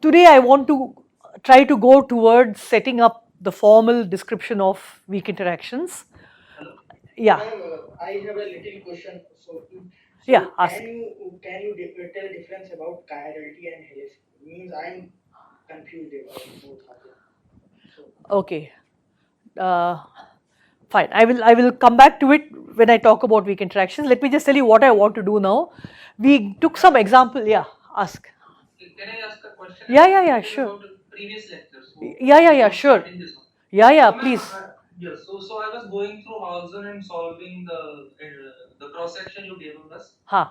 today I want to try to go towards setting up the formal description of weak interactions. Yeah. I have a little question. Yeah, ask. Can you tell difference about chirality and helix? Means I'm confused about both of them. So Okay. Uh, Fine. I will come back to it when I talk about weak interactions. Let me just tell you what I want to do now. We took some example. Yeah, ask. Can I ask a question? Yeah, sure. About previous lectures. Yeah, sure. Yeah, So, please. yes. So I was going through Hausen and solving the cross section you gave us Ha.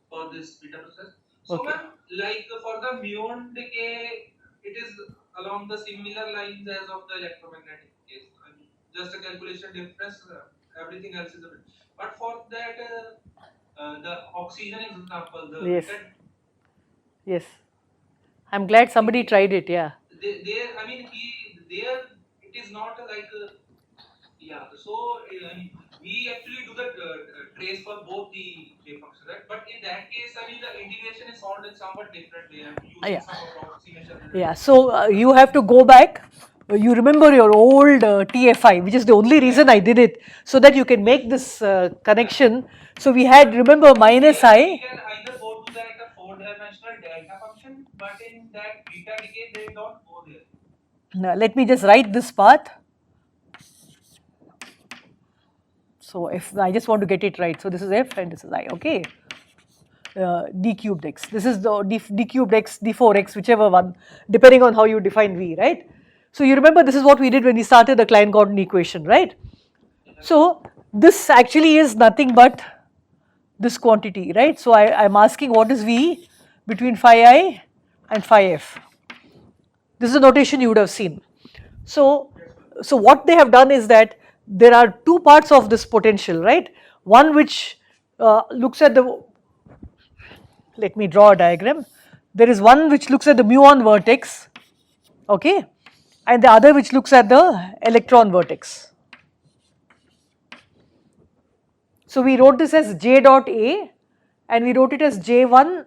for this beta process. So, Okay. ma'am, like for the muon decay, it is along the similar lines as of the electromagnetic case. I mean, just a calculation difference. Everything else is a bit. But for that, the oxygen example, the Yes. Yes. I'm glad somebody tried it. Yeah. there, I mean, there it is not like yeah. So we actually do the trace for both the wave functions, right? But in that case, I mean, the integration is solved in somewhat different way. I'm using Yeah. some approximation. Yeah. So you have to go back. You remember your old TFI, which is the only reason I did it, so that you can make this connection. So we had, remember, minus I. We can either go to that four-dimensional delta function, but in that beta decay, they don't go there. Now, let me just write this part. So if I just want to get it right, so this is f and this is I. Okay. D cubed x. This is the d cubed x, d4x, whichever one, depending on how you define v, right? So you remember this is what we did when we started the Klein-Gordon equation, right? So this actually is nothing but this quantity, right? So I'm asking what is v between phi I and phi f. This is the notation you would have seen. So what they have done is that there are two parts of this potential, right? One which looks at the, let me draw a diagram. There is one which looks at the muon vertex, okay, and the other which looks at the electron vertex. So we wrote this as j dot a, and we wrote it as j1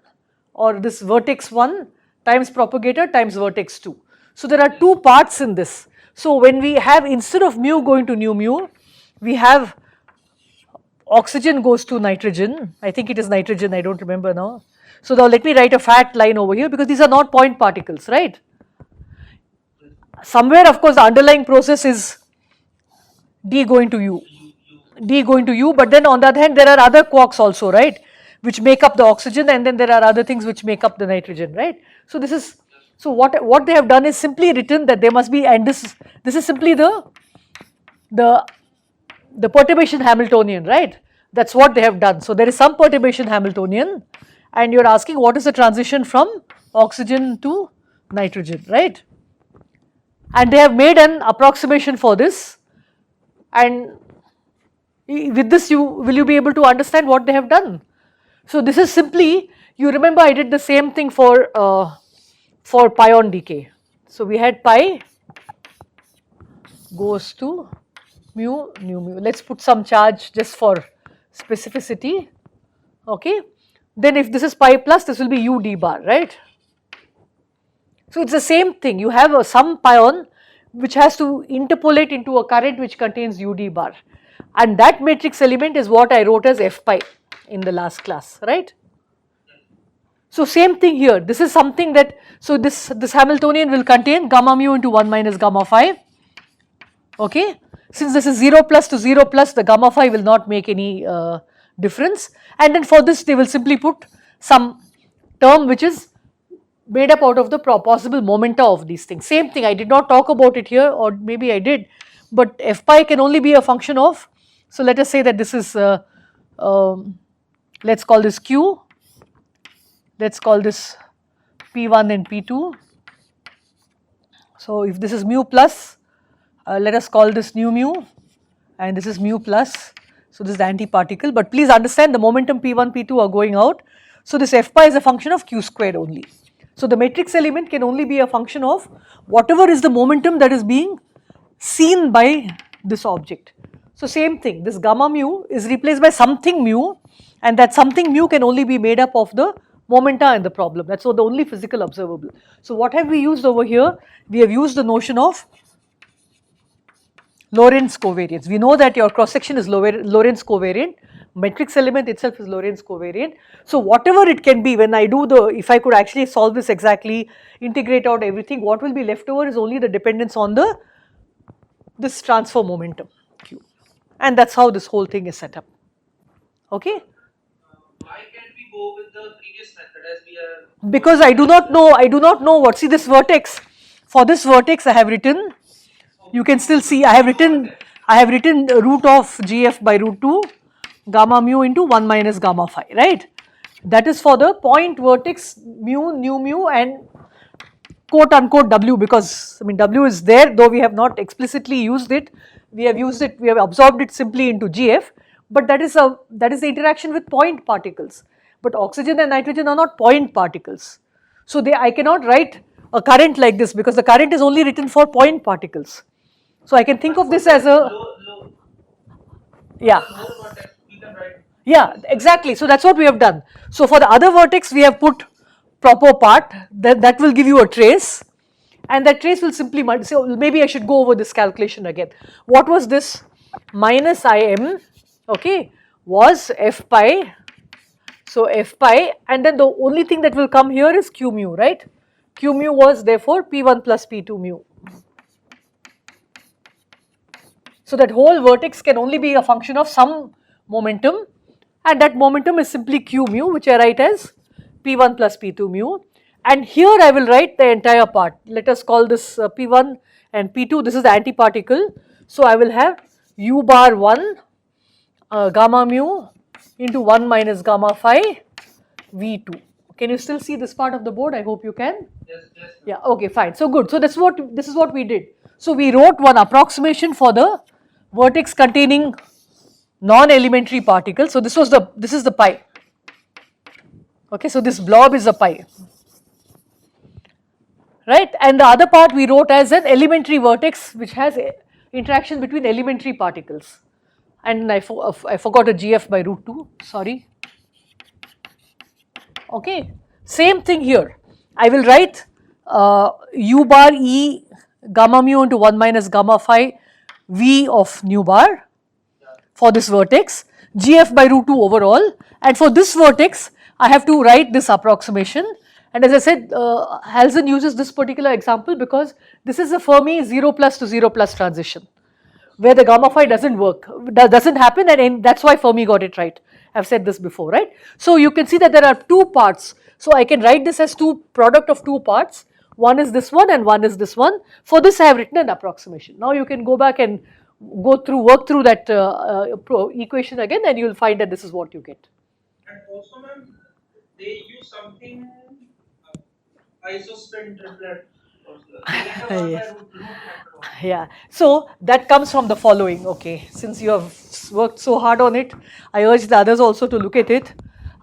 or this vertex 1 times propagator times vertex 2. So there are two parts in this. So when we have, instead of mu going to nu mu, we have oxygen goes to nitrogen. I think it is nitrogen, I don't remember now. So now let me write a fat line over here, because these are not point particles, right? Somewhere, of course, the underlying process is d going to u. D going to u, but then on the other hand, there are other quarks also, right, which make up the oxygen, and then there are other things which make up the nitrogen, right? So this is, so what they have done is simply written that there must be, and this is simply the perturbation Hamiltonian, right? That's what they have done. So there is some perturbation Hamiltonian, and you're asking what is the transition from oxygen to nitrogen, right? And they have made an approximation for this, and with this will you be able to understand what they have done? So this is simply, you remember I did the same thing for pion decay. So we had pi goes to mu nu mu. Let's put some charge just for specificity. Okay. Then if this is pi plus, this will be u d bar, right? So it's the same thing. You have some pion which has to interpolate into a current which contains u d bar, and that matrix element is what I wrote as f pi in the last class, right? So same thing here. This is something that, so this Hamiltonian will contain gamma mu into 1 minus gamma phi. Okay, since this is 0 plus to 0 plus, the gamma phi will not make any difference, and then for this they will simply put some term which is made up out of the possible momenta of these things. Same thing, I did not talk about it here, or maybe I did, but f pi can only be a function of, so let us say that this is, let's call this q, let's call this p1 and p2. So if this is mu plus, let us call this nu mu, and this is mu plus, so this is the antiparticle, but please understand the momentum p1, p2 are going out, so this f pi is a function of q squared only. So the matrix element can only be a function of whatever is the momentum that is being seen by this object. So same thing, this gamma mu is replaced by something mu, and that something mu can only be made up of the momenta in the problem. That's the only physical observable. So what have we used over here? We have used the notion of Lorentz covariance. We know that your cross section is Lorentz covariant. Matrix element itself is Lorentz covariant. So whatever it can be, when I do if I could actually solve this exactly, integrate out everything, what will be left over is only the dependence on this transfer momentum Q. And that's how this whole thing is set up. Okay? Why can't we go with the previous method as we are? Because I do not know what. See this vertex. For this vertex I have written, you can still see I have written root of GF by root 2 gamma mu into 1 minus gamma phi, right? That is for the point vertex mu, nu mu and quote unquote W, because I mean W is there, though we have not explicitly used it. We have absorbed it simply into GF, but that is the interaction with point particles. But oxygen and nitrogen are not point particles. So I cannot write a current like this because the current is only written for point particles. So I can think of this as a yeah. Yeah, exactly. So that's what we have done. So for the other vertex, we have put proper part that will give you a trace, and that trace will simply multiply. So maybe I should go over this calculation again. What was this? Minus Im, okay, was F pi. So F pi, and then the only thing that will come here is Q mu, right? Q mu was therefore P1 plus P2 mu. So that whole vertex can only be a function of some momentum, and that momentum is simply Q mu, which I write as P1 plus P2 mu. And here I will write the entire part. Let us call this P1 and P2. This is the antiparticle. So I will have U bar 1 gamma mu into 1 minus gamma phi V2. Can you still see this part of the board? I hope you can. Yes. Yeah, okay, fine. So good. So this is what we did. So we wrote one approximation for the vertex containing non-elementary particles. So this is the pi. Okay, so this blob is a pi. Right? And the other part we wrote as an elementary vertex which has interaction between elementary particles. And I forgot a GF by root 2, sorry. Okay, same thing here. I will write U bar E gamma mu into 1 minus gamma phi V of nu bar for this vertex, GF by root 2 overall, and for this vertex I have to write this approximation. And as I said, Halson uses this particular example because this is a Fermi 0 plus to 0 plus transition where the gamma phi doesn't work, doesn't happen, and that's why Fermi got it right. I've said this before, right? So you can see that there are two parts. So I can write this as product of two parts. One is this one and one is this one. For this I have written an approximation. Now you can go back and work through that equation again, and you will find that this is what you get. And also, ma'am, they use something isospin triplet. Yes. Yeah, so that comes from the following. Okay, since you have worked so hard on it, I urge the others also to look at it.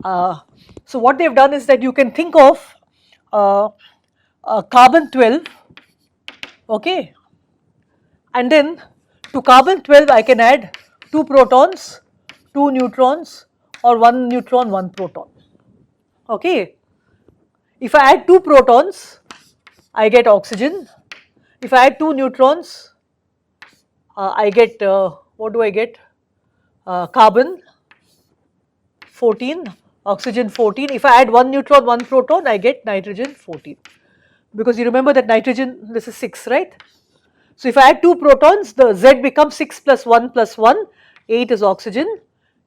So what they've done is that you can think of carbon 12, okay, and then to carbon 12 I can add 2 protons, 2 neutrons, or 1 neutron, 1 proton. Okay, if I add 2 protons, I get oxygen. If I add 2 neutrons, I get, what do I get? Carbon 14, oxygen 14. If I add 1 neutron, 1 proton, I get nitrogen 14. Because you remember that nitrogen, this is 6, right? So if I add 2 protons, the Z becomes 6 plus 1 plus 1, 8 is oxygen.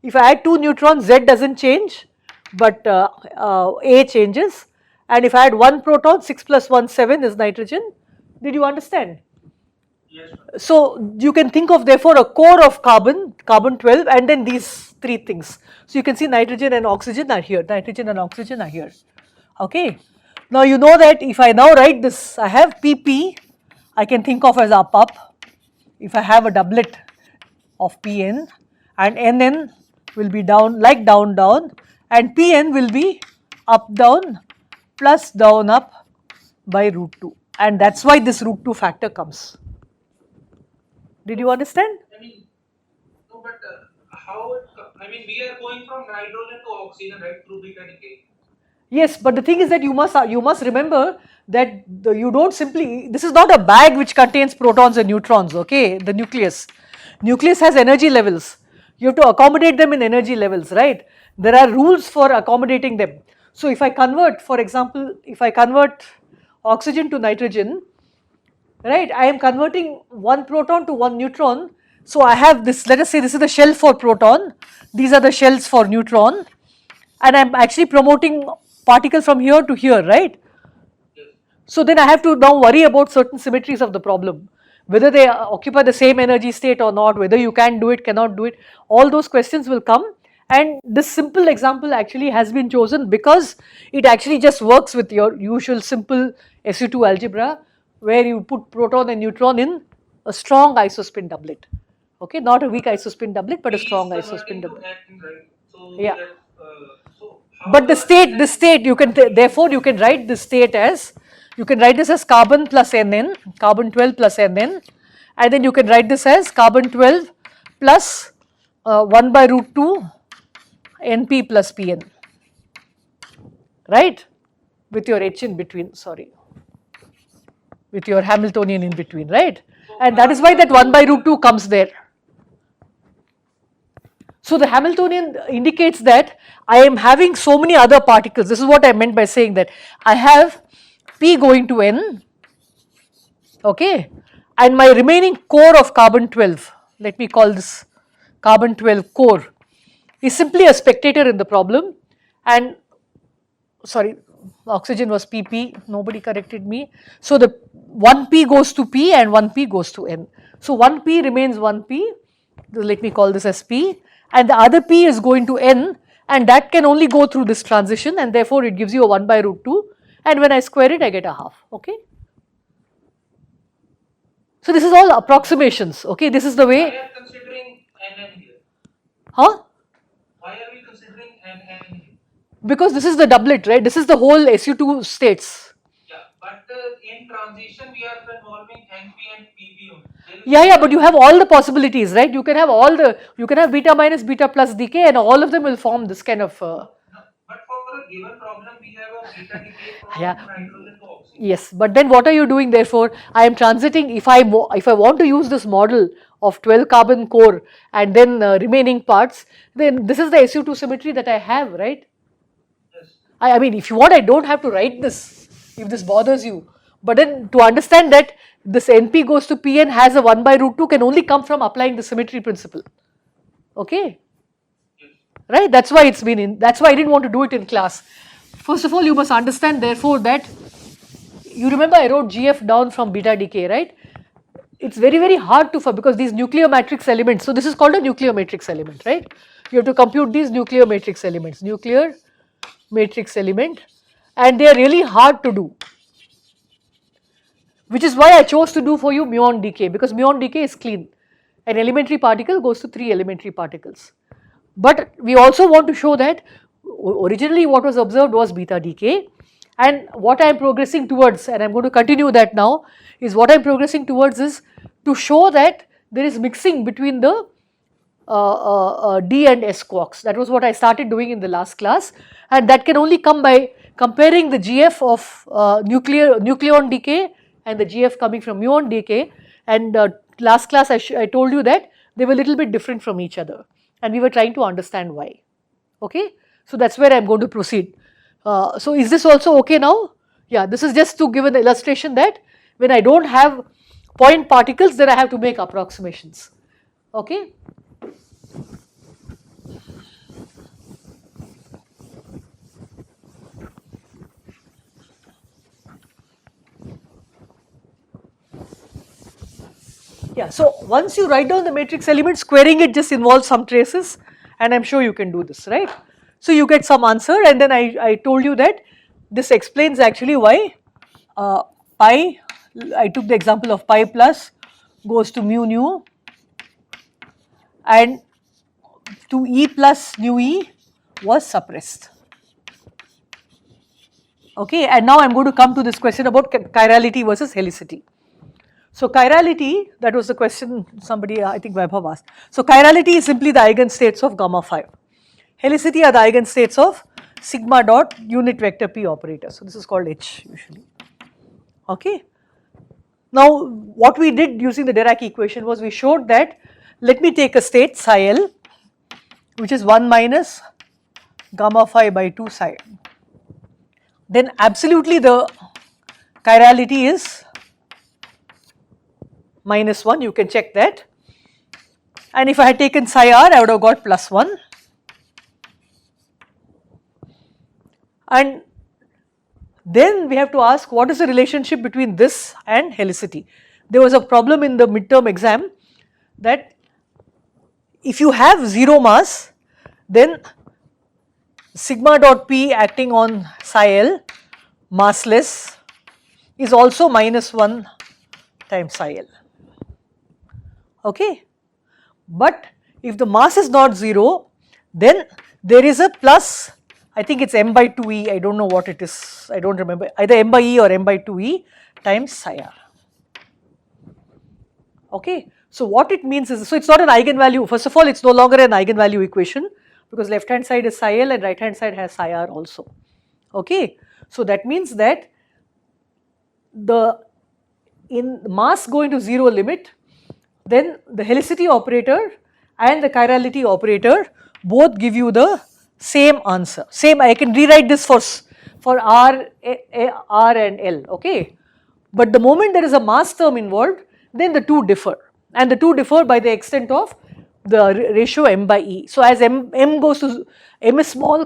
If I add 2 neutrons, Z doesn't change, but A changes. And if I add 1 proton, 6 plus 1, 7 is nitrogen. Did you understand? Yes. So you can think of therefore a core of carbon 12, and then these 3 things. So you can see nitrogen and oxygen are here, nitrogen and oxygen are here. Okay. Now you know that if I now write this, I have PP, I can think of as up. If I have a doublet of Pn, and Nn will be down, like down, and Pn will be up, down, plus down, up by root 2. And that's why this root 2 factor comes. Did you understand? I mean, no, but how? I mean, we are going from nitrogen to oxygen, right, through beta decay. Yes, but the thing is that you must remember that you don't simply, this is not a bag which contains protons and neutrons, okay, the nucleus. Nucleus has energy levels. You have to accommodate them in energy levels, right? There are rules for accommodating them. So if I convert, for example, if I convert oxygen to nitrogen, right, I am converting one proton to one neutron. So I have this, let us say this is the shell for proton, these are the shells for neutron, and I am actually promoting particle from here to here, right? So then I have to now worry about certain symmetries of the problem, whether they occupy the same energy state or not, whether you can do it, cannot do it, all those questions will come. And this simple example actually has been chosen because it actually just works with your usual simple SU2 algebra, where you put proton and neutron in a strong isospin doublet. Okay, not a weak isospin doublet, but a strong isospin doublet. Yeah. But the state you can therefore you can write the state as, you can write this as carbon plus Nn, carbon 12 plus Nn, and then you can write this as carbon 12 plus 1 by root 2 Np plus Pn, right, with your H in between, sorry, with your Hamiltonian in between, right, and that is why that 1 by root 2 comes there. So the Hamiltonian indicates that I am having so many other particles. This is what I meant by saying that I have P going to N, okay, and my remaining core of carbon 12, let me call this carbon 12 core, is simply a spectator in the problem, and sorry, oxygen was PP, nobody corrected me. So the 1P goes to P and 1P goes to N. So 1P remains 1P, let me call this as P, and the other P is going to N, and that can only go through this transition, and therefore it gives you a 1 by root 2, and when I square it I get a half, okay. So this is all approximations, okay, this is the way. Why are considering NN here? Huh? Why are we considering NN here? Because this is the doublet, right, this is the whole SU2 states. Yeah, but in transition we are involving NP and PB only. Yeah, but you have all the possibilities, right? You can have all the, you can have beta minus beta plus decay, and all of them will form this kind of. No, but for a given problem we have a beta decay from Yeah. nitrogen to oxygen. Yes, but then what are you doing? Therefore, I am transiting. If I want to use this model of 12 carbon core and then remaining parts, then this is the SU2 symmetry that I have, right? Yes. I mean, if you want, I don't have to write this if this bothers you. But then to understand that this NP goes to Pn has a 1 by root 2 can only come from applying the symmetry principle. Okay? Yes. Right? That's why it's been in, that's why I didn't want to do it in class. First of all, you must understand therefore that, you remember I wrote GF down from beta decay, right? It's very, very hard to, because these nuclear matrix elements, so this is called a nuclear matrix element, right? You have to compute these nuclear matrix elements, nuclear matrix element, and they are really hard to do. Which is why I chose to do for you muon decay, because muon decay is clean. An elementary particle goes to 3 elementary particles. But we also want to show that originally what was observed was beta decay, and what I am progressing towards, and I am going to continue that now, is what I am progressing towards is to show that there is mixing between the D and S quarks. That was what I started doing in the last class, and that can only come by comparing the GF of nucleon decay and the GF coming from muon decay, and last class I told you that they were a little bit different from each other, and we were trying to understand why. Okay, so that's where I am going to proceed. So is this also okay now? Yeah, this is just to give an illustration that when I don't have point particles, then I have to make approximations. Okay. Yeah, so once you write down the matrix element, squaring it just involves some traces, and I am sure you can do this, right? So you get some answer, and then I told you that this explains actually why pi, I took the example of pi plus goes to mu nu, and to E plus nu E was suppressed. Okay, and now I am going to come to this question about chirality versus helicity. So chirality, that was the question somebody, I think Vaibhav asked. So chirality is simply the eigenstates of gamma 5. Helicity are the eigenstates of sigma dot unit vector p operator. So this is called H usually. Okay. Now what we did using the Dirac equation was we showed that, let me take a state psi L, which is 1 minus gamma phi by 2 psi. Then absolutely the chirality is minus 1, you can check that. And if I had taken psi r, I would have got plus 1. And then we have to ask, what is the relationship between this and helicity? There was a problem in the midterm exam that if you have 0 mass, then sigma dot p acting on psi L massless is also minus 1 times psi L. Okay. But if the mass is not 0, then there is a plus, I think it's m by 2e, I don't know what it is, I don't remember, either m by e or m by 2e times psi r. Okay. So what it means is, so it's not an eigenvalue, first of all it's no longer an eigenvalue equation, because left hand side is psi L and right hand side has psi r also. Okay. So that means that the in mass going to 0 limit, then the helicity operator and the chirality operator both give you the same answer. Same, I can rewrite this for R and L, okay. But the moment there is a mass term involved, then the two differ, and the two differ by the extent of the ratio m by e. So as m goes to m is small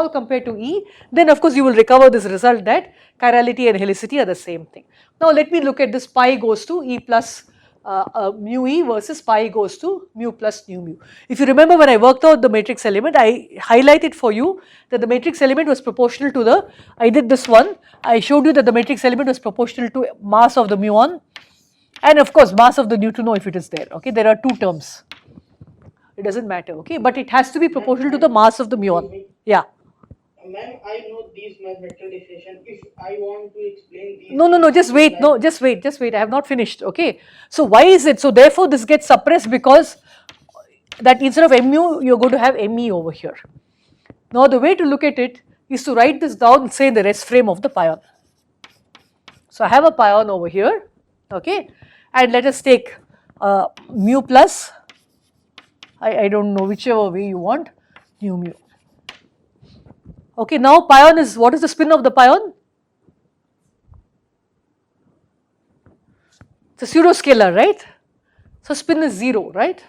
compared to e, then of course you will recover this result that chirality and helicity are the same thing. Now let me look at this pi goes to e plus mu e versus pi goes to mu plus nu mu. If you remember, when I worked out the matrix element, I highlighted for you that the matrix element was proportional to the, I did this one, I showed you that the matrix element was proportional to mass of the muon and of course mass of the neutrino if it is there, okay. There are two terms, it does not matter, okay, but it has to be proportional to the mass of the muon. Yeah. Ma'am, I know these mathematical definition. If I want to explain these. No, just wait, just wait, I have not finished, okay. So why is it? So therefore this gets suppressed because that instead of mu, you are going to have me over here. Now the way to look at it is to write this down, say in the rest frame of the pion. So I have a pion over here, okay, and let us take mu plus, I don't know, whichever way you want, nu mu. Okay, now pion is, what is the spin of the pion? It's a pseudoscalar, right? So spin is 0, right?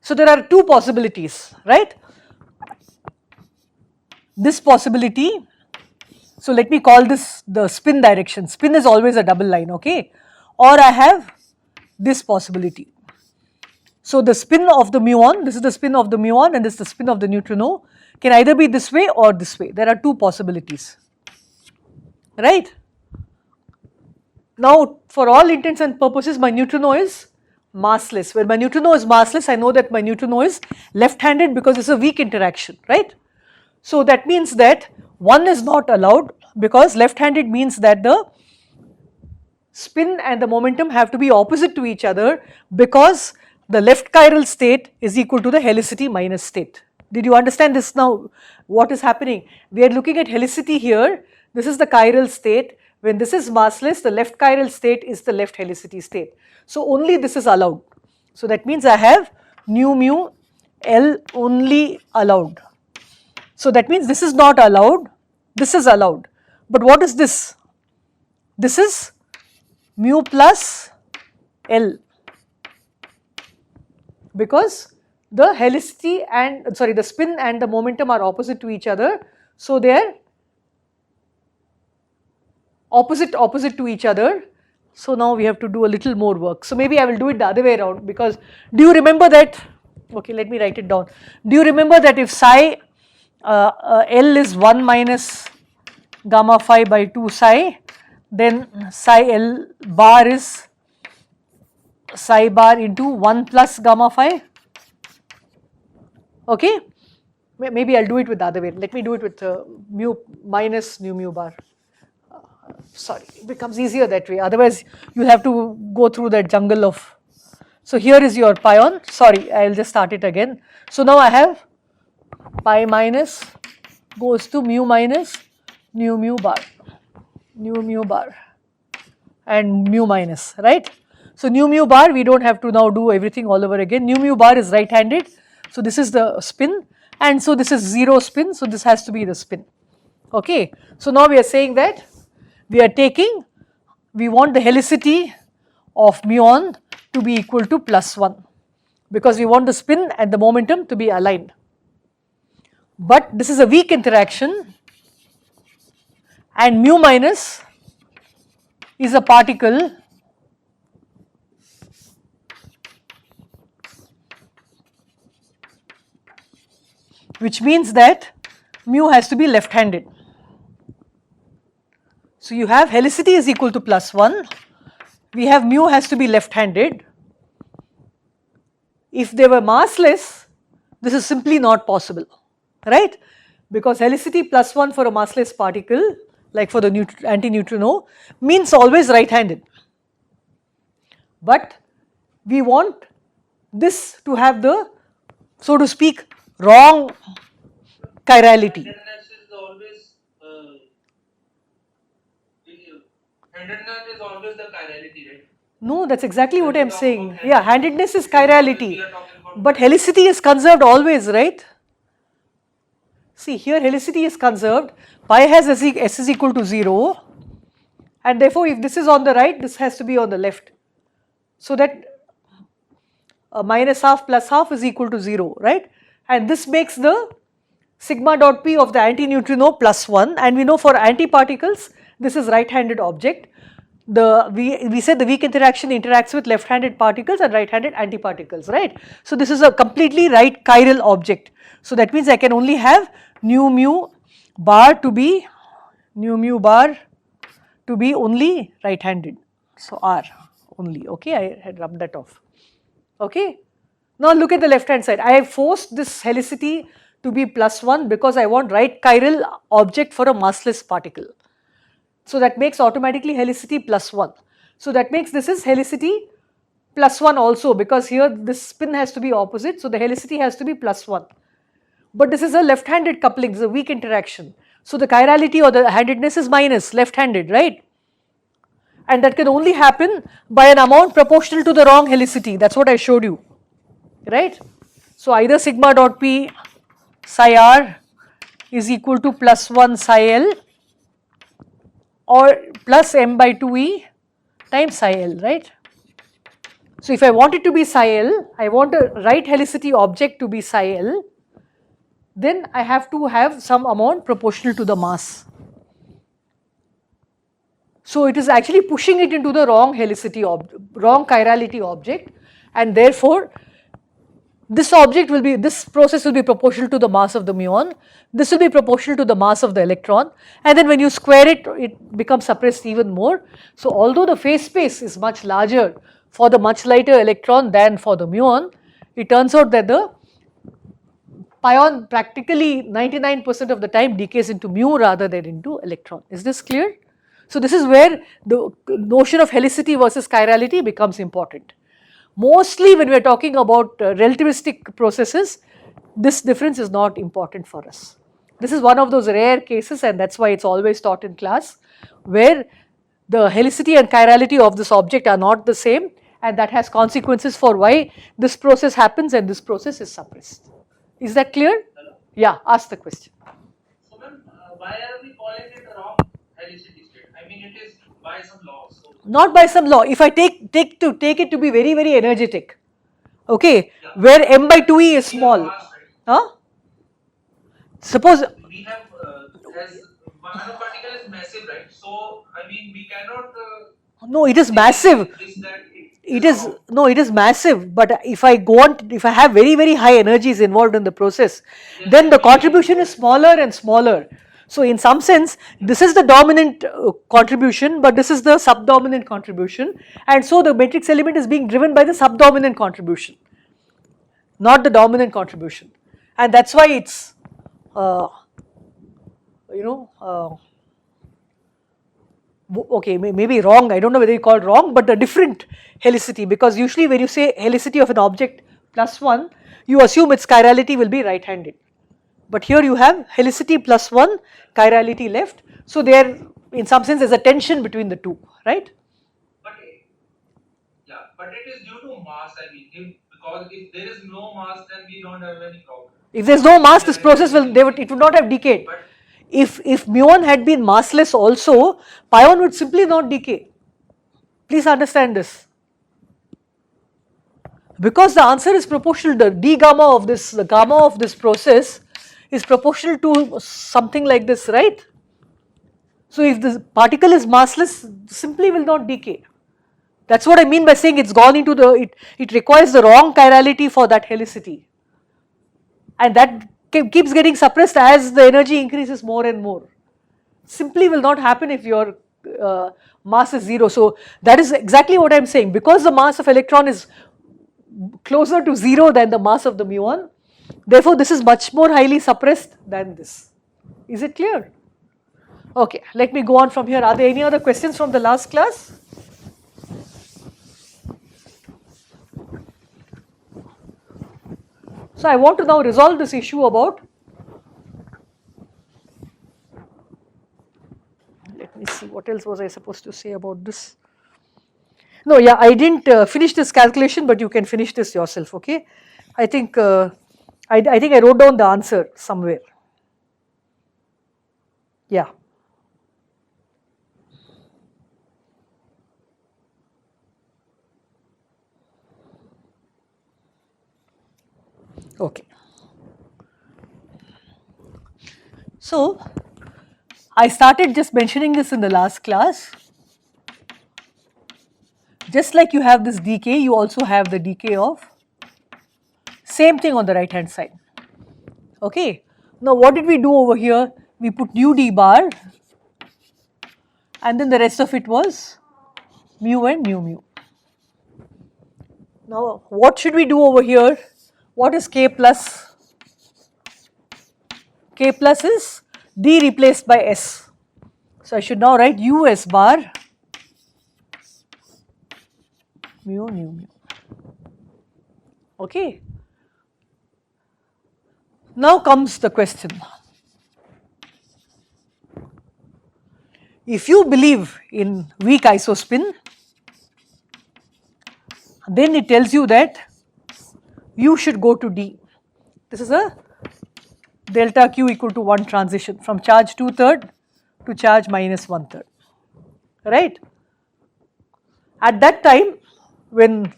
So there are two possibilities, right? This possibility, so let me call this the spin direction. Spin is always a double line, okay? Or I have this possibility. So the spin of the muon, this is the spin of the muon and this is the spin of the neutrino, can either be this way or this way. There are two possibilities, right? Now for all intents and purposes my neutrino is massless. When my neutrino is massless, I know that my neutrino is left-handed because it's a weak interaction, right? So that means that one is not allowed because left-handed means that the spin and the momentum have to be opposite to each other because the left chiral state is equal to the helicity minus state. Did you understand this now? What is happening? We are looking at helicity here. This is the chiral state. When this is massless, the left chiral state is the left helicity state. So only this is allowed. So that means I have nu mu L only allowed. So that means this is not allowed, this is allowed. But what is this? This is mu plus L, because the helicity and the spin and the momentum are opposite to each other. So they are opposite to each other. So now we have to do a little more work. So maybe I will do it the other way around, because do you remember that, okay, let me write it down. Do you remember that if psi L is 1 minus gamma phi by 2 psi, then psi L bar is psi bar into 1 plus gamma phi, okay. Maybe I will do it with the other way. Let me do it with mu minus nu mu bar. Sorry, it becomes easier that way, otherwise you have to go through that jungle of So here is your pion, sorry, I will just start it again. So now I have pi minus goes to mu minus nu mu bar, nu mu bar and mu minus, right. So nu mu bar, we do not have to now do everything all over again. Nu mu bar is right handed, so this is the spin, and so this is 0 spin, so this has to be the spin. Okay. So now we are saying that we are taking, we want the helicity of muon to be equal to +1 because we want the spin and the momentum to be aligned. But this is a weak interaction and mu minus is a particle which means that mu has to be left handed. So you have helicity is equal to +1, we have mu has to be left handed. If they were massless, this is simply not possible, right, because helicity +1 for a massless particle like for the anti-neutrino means always right handed. But we want this to have the, so to speak, wrong chirality. Handedness is always the chirality, right? No, that's exactly what I am saying. Yeah, handedness is chirality, but helicity is conserved always, right? See, here helicity is conserved, pi has s is equal to 0, and therefore if this is on the right, this has to be on the left. So that minus half plus half is equal to 0, right? And this makes the sigma dot p of the anti-neutrino +1, and we know for antiparticles this is right-handed object. We said the weak interaction interacts with left-handed particles and right-handed antiparticles, right? So this is a completely right chiral object. So that means I can only have nu mu bar to be only right-handed. So R only, okay, I had rubbed that off, okay. Now look at the left hand side, I have forced this helicity to be +1 because I want right chiral object for a massless particle. So that makes automatically helicity +1. So that makes this is helicity +1 also because here this spin has to be opposite, so the helicity has to be +1. But this is a left-handed coupling, this is a weak interaction. So the chirality or the handedness is minus, left-handed, right? And that can only happen by an amount proportional to the wrong helicity, that is what I showed you, right? So either sigma dot p psi r is equal to +1 psi l or plus m by 2e times psi l, right? So if I want it to be psi l, I want a right helicity object to be psi l, then I have to have some amount proportional to the mass. So it is actually pushing it into the wrong helicity, wrong chirality object, and therefore this object will be, this process will be proportional to the mass of the muon, this will be proportional to the mass of the electron, and then when you square it, it becomes suppressed even more. So although the phase space is much larger for the much lighter electron than for the muon, it turns out that the pion practically 99% of the time decays into mu rather than into electron. Is this clear? So this is where the notion of helicity versus chirality becomes important. Mostly when we are talking about relativistic processes, this difference is not important for us. This is one of those rare cases, and that is why it is always taught in class, where the helicity and chirality of this object are not the same, and that has consequences for why this process happens and this process is suppressed. Is that clear? Hello? Yeah, ask the question. So ma'am, why are we calling it a wrong helicity state? I mean, it is by some law. So not by some law. If I take it to be very, very energetic, okay, yeah, where m by 2e is small, mass, right? huh? Suppose We have as nanoparticle is massive, right? So I mean, we cannot. no, it is massive. This that It is no, it is massive. But if I go on, if I have very, very high energies involved in the process, then the contribution is smaller and smaller. So in some sense, this is the dominant contribution, but this is the subdominant contribution, and so the matrix element is being driven by the subdominant contribution, not the dominant contribution, and that's why it's okay, maybe wrong, I don't know whether you call it wrong, but a different helicity, because usually when you say helicity of an object +1, you assume its chirality will be right handed. But here you have helicity +1, chirality left. So there, in some sense, there's a tension between the two, right? But but it is due to mass. I mean, because if there is no mass, then we don't have any problem. If there's no mass, this process it would not have decayed. But If muon had been massless also, pion would simply not decay. Please understand this. Because the answer is proportional, the d gamma of this, the gamma of this process is proportional to something like this, right? So if the particle is massless, simply will not decay. That's what I mean by saying it's gone into the, it requires the wrong chirality for that helicity. And that keeps getting suppressed as the energy increases more and more. Simply will not happen if your mass is 0. So that is exactly what I am saying. Because the mass of electron is closer to 0 than the mass of the muon, therefore this is much more highly suppressed than this. Is it clear? Okay, let me go on from here. Are there any other questions from the last class? So I want to now resolve this issue about, let me see, what else was I supposed to say about this? No, yeah, I didn't finish this calculation, but you can finish this yourself, okay? I think I think I wrote down the answer somewhere. Yeah. Okay. So I started just mentioning this in the last class. Just like you have this decay, you also have the decay of same thing on the right hand side. Okay. Now what did we do over here? We put nu d bar and then the rest of it was mu and mu mu. Now what should we do over here? What is k plus? K plus is d replaced by s. So I should now write u s bar mu nu mu. Okay. Now comes the question. If you believe in weak isospin, then it tells you that you should go to D. This is a delta Q equal to 1 transition from charge 2/3 to charge minus 1/3, right? At that time, when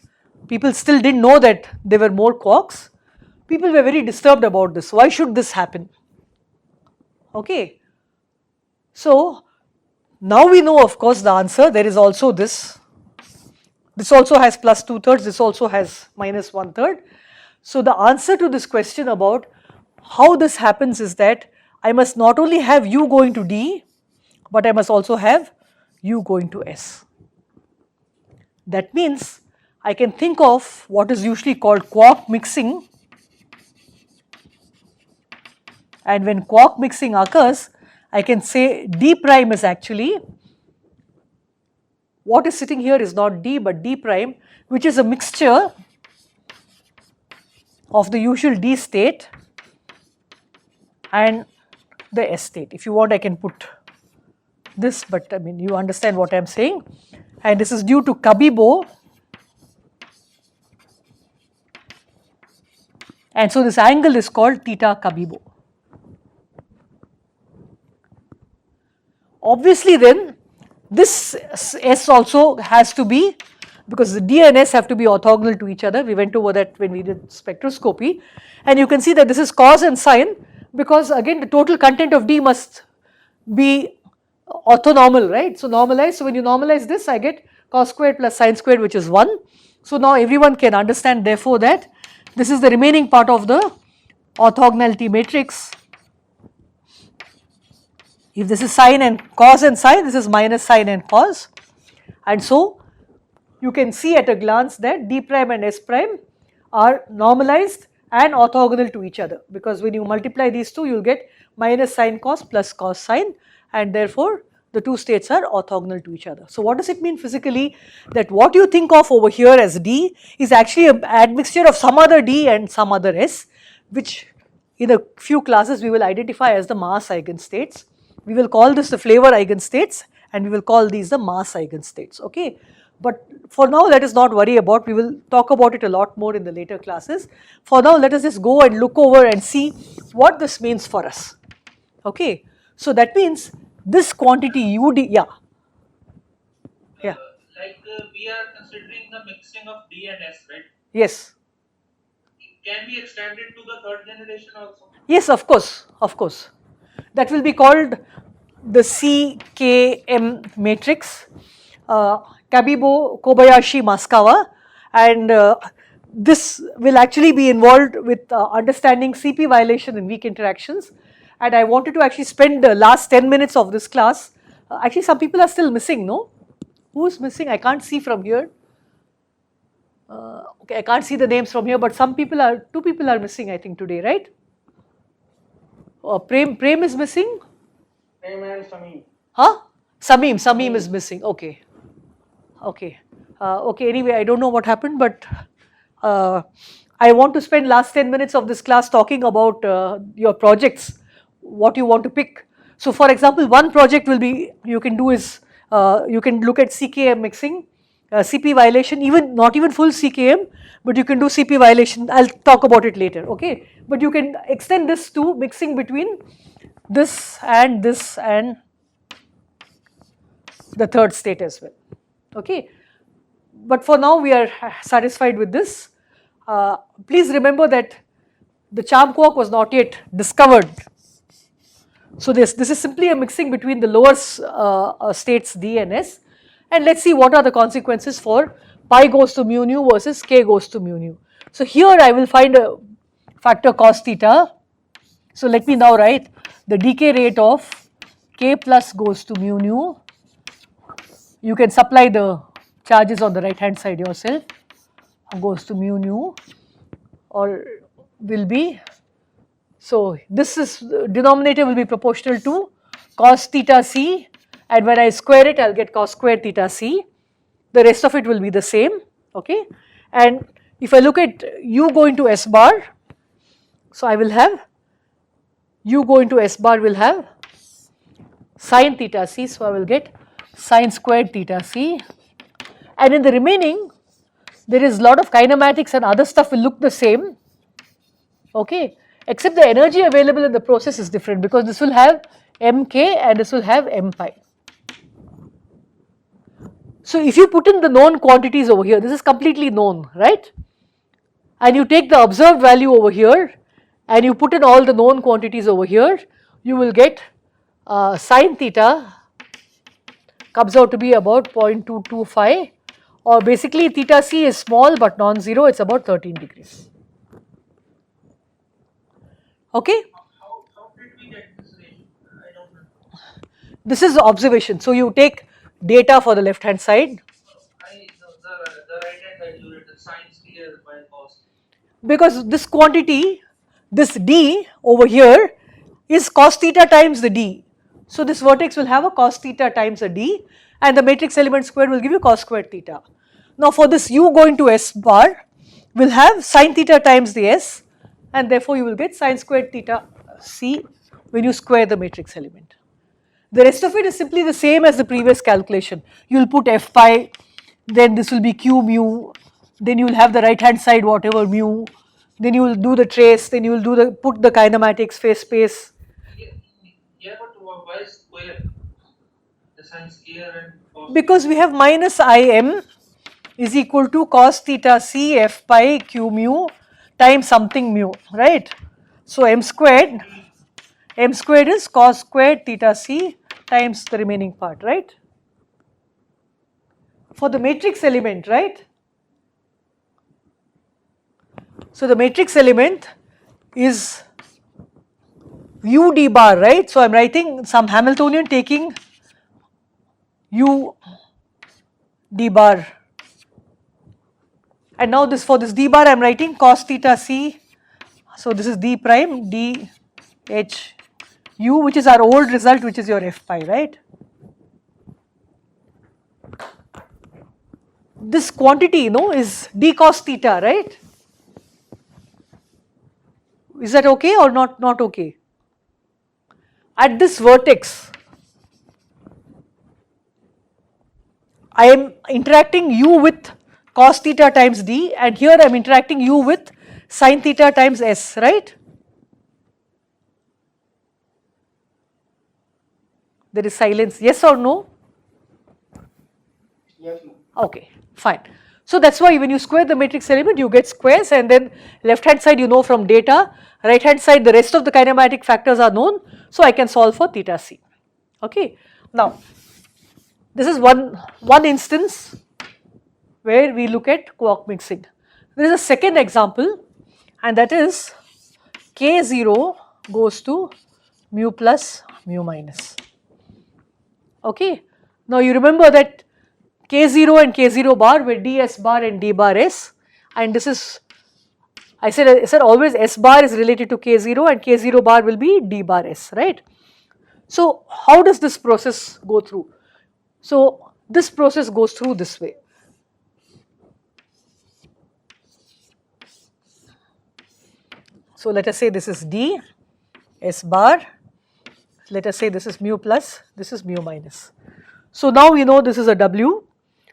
people still didn't know that there were more quarks, people were very disturbed about this. Why should this happen? Okay. So now we know, of course, the answer. There is also this. This also has plus 2/3, this also has minus 1/3. So the answer to this question about how this happens is that I must not only have u going to D, but I must also have u going to S. That means I can think of what is usually called quark mixing, and when quark mixing occurs, I can say D prime is actually, what is sitting here is not D but D prime, which is a mixture of the usual D state and the S state. If you want, I can put this, but I mean you understand what I am saying. And this is due to Cabibbo, and so this angle is called theta Cabibbo. Obviously then this S also has to be, because the D and S have to be orthogonal to each other. We went over that when we did spectroscopy, and you can see that this is cos and sine, because again the total content of D must be orthonormal, right? So normalize, so when you normalize this, I get cos squared plus sine squared, which is 1. So now everyone can understand therefore that this is the remaining part of the orthogonality matrix. If this is sine and sine, this is minus sine and cos, and so you can see at a glance that D prime and S prime are normalized and orthogonal to each other, because when you multiply these two, you will get minus sine cos plus cos sine, and therefore the two states are orthogonal to each other. So what does it mean physically? That what you think of over here as D is actually an admixture of some other D and some other S, which in a few classes we will identify as the mass eigenstates. We will call this the flavor eigenstates and we will call these the mass eigenstates, okay. But for now let us not worry about, we will talk about it a lot more in the later classes. For now let us just go and look over and see what this means for us, okay. So that means this quantity UD, yeah. We are considering the mixing of D and S, right? Yes. Can be extended to the third generation also? Yes, of course, of course. That will be called the CKM matrix, Kabibo, Kobayashi, Maskawa, and this will actually be involved with understanding CP violation and weak interactions. And I wanted to actually spend the last 10 minutes of this class. Actually, some people are still missing, no? Who is missing? I can't see from here. Okay, I can't see the names from here, but some people are, 2 people are missing, I think, today, right? Prem is missing? Prem and Samim. Huh? Samim is missing. Okay. Okay. Okay, anyway, I don't know what happened, but I want to spend last 10 minutes of this class talking about your projects, what you want to pick. So for example, one project will be, you can do is, you can look at CKM mixing, CP violation, even not even full CKM, but you can do CP violation. I'll talk about it later, okay. But you can extend this to mixing between this and the third state as well, okay. But for now we are satisfied with this. Please remember that the charm quark was not yet discovered. So this is simply a mixing between the lower states D and S, and let's see what are the consequences for pi goes to mu nu versus k goes to mu nu. So here I will find a factor cos theta. So let me now write the decay rate of k plus goes to mu nu. You can supply the charges on the right hand side yourself, goes to mu nu, or will be, so this is, denominator will be proportional to cos theta c, and when I square it I will get cos square theta c. The rest of it will be the same, okay. And if I look at u going to S bar, so I will have u going to S bar will have sin theta c, so I will get sin squared theta c, and in the remaining there is a lot of kinematics and other stuff will look the same, okay, except the energy available in the process is different, because this will have mk and this will have m pi. So if you put in the known quantities over here, this is completely known, right, and you take the observed value over here and you put in all the known quantities over here, you will get sin theta comes out to be about 0.225, or basically theta c is small but non-zero, it's about 13 degrees. Okay? How did we get this range? I don't know. This is the observation. So you take data for the left hand side. The right hand side you written sin square by cos. Because this quantity, this d over here is cos theta times the d. So this vertex will have a cos theta times a d, and the matrix element square will give you cos squared theta. Now for this u going to S bar will have sin theta times the S, and therefore you will get sin squared theta c when you square the matrix element. The rest of it is simply the same as the previous calculation. You will put f pi, then this will be q mu, then you will have the right hand side whatever mu, then you will do the trace, then you will do the put the kinematics phase space. Yeah, but why square? The sin square and cos. Because we have minus im is equal to cos theta c f pi q mu times something mu, right? So m squared is cos squared theta c times the remaining part, right? For the matrix element, right? So the matrix element is u d bar, right? So I am writing some Hamiltonian taking u d bar, and now this, for this d bar I am writing cos theta c, so this is d prime d h u, which is our old result, which is your f pi, right? this quantity, is d cos theta, right? Is that okay or not okay? At this vertex, I am interacting u with cos theta times d, and here I am interacting u with sin theta times s, right? There is silence, yes or no? Yes, ma'am. Okay, fine. So that's why when you square the matrix element, you get squares, and then left hand side you know from data, right hand side the rest of the kinematic factors are known, so I can solve for theta c. Okay. Now, this is one instance where we look at quark mixing. There is a second example, and that is k0 goes to mu plus mu minus. Okay. Now you remember that k0 and k0 bar were ds bar and d bar s, and this is, I said always s bar is related to k0 and k0 bar will be d bar s, right? So how does this process go through? So this process goes through this way. So let us say this is d, s bar, let us say this is mu plus, this is mu minus. So now we know this is a w,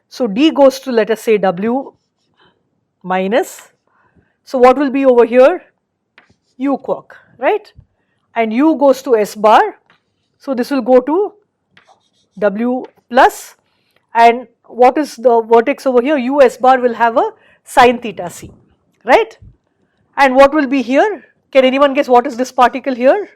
so d goes to, let us say, w minus. So what will be over here? U quark, right? And u goes to s bar, so this will go to w plus, and what is the vertex over here? U s bar will have a sin theta c, right? And what will be here? Can anyone guess what is this particle here?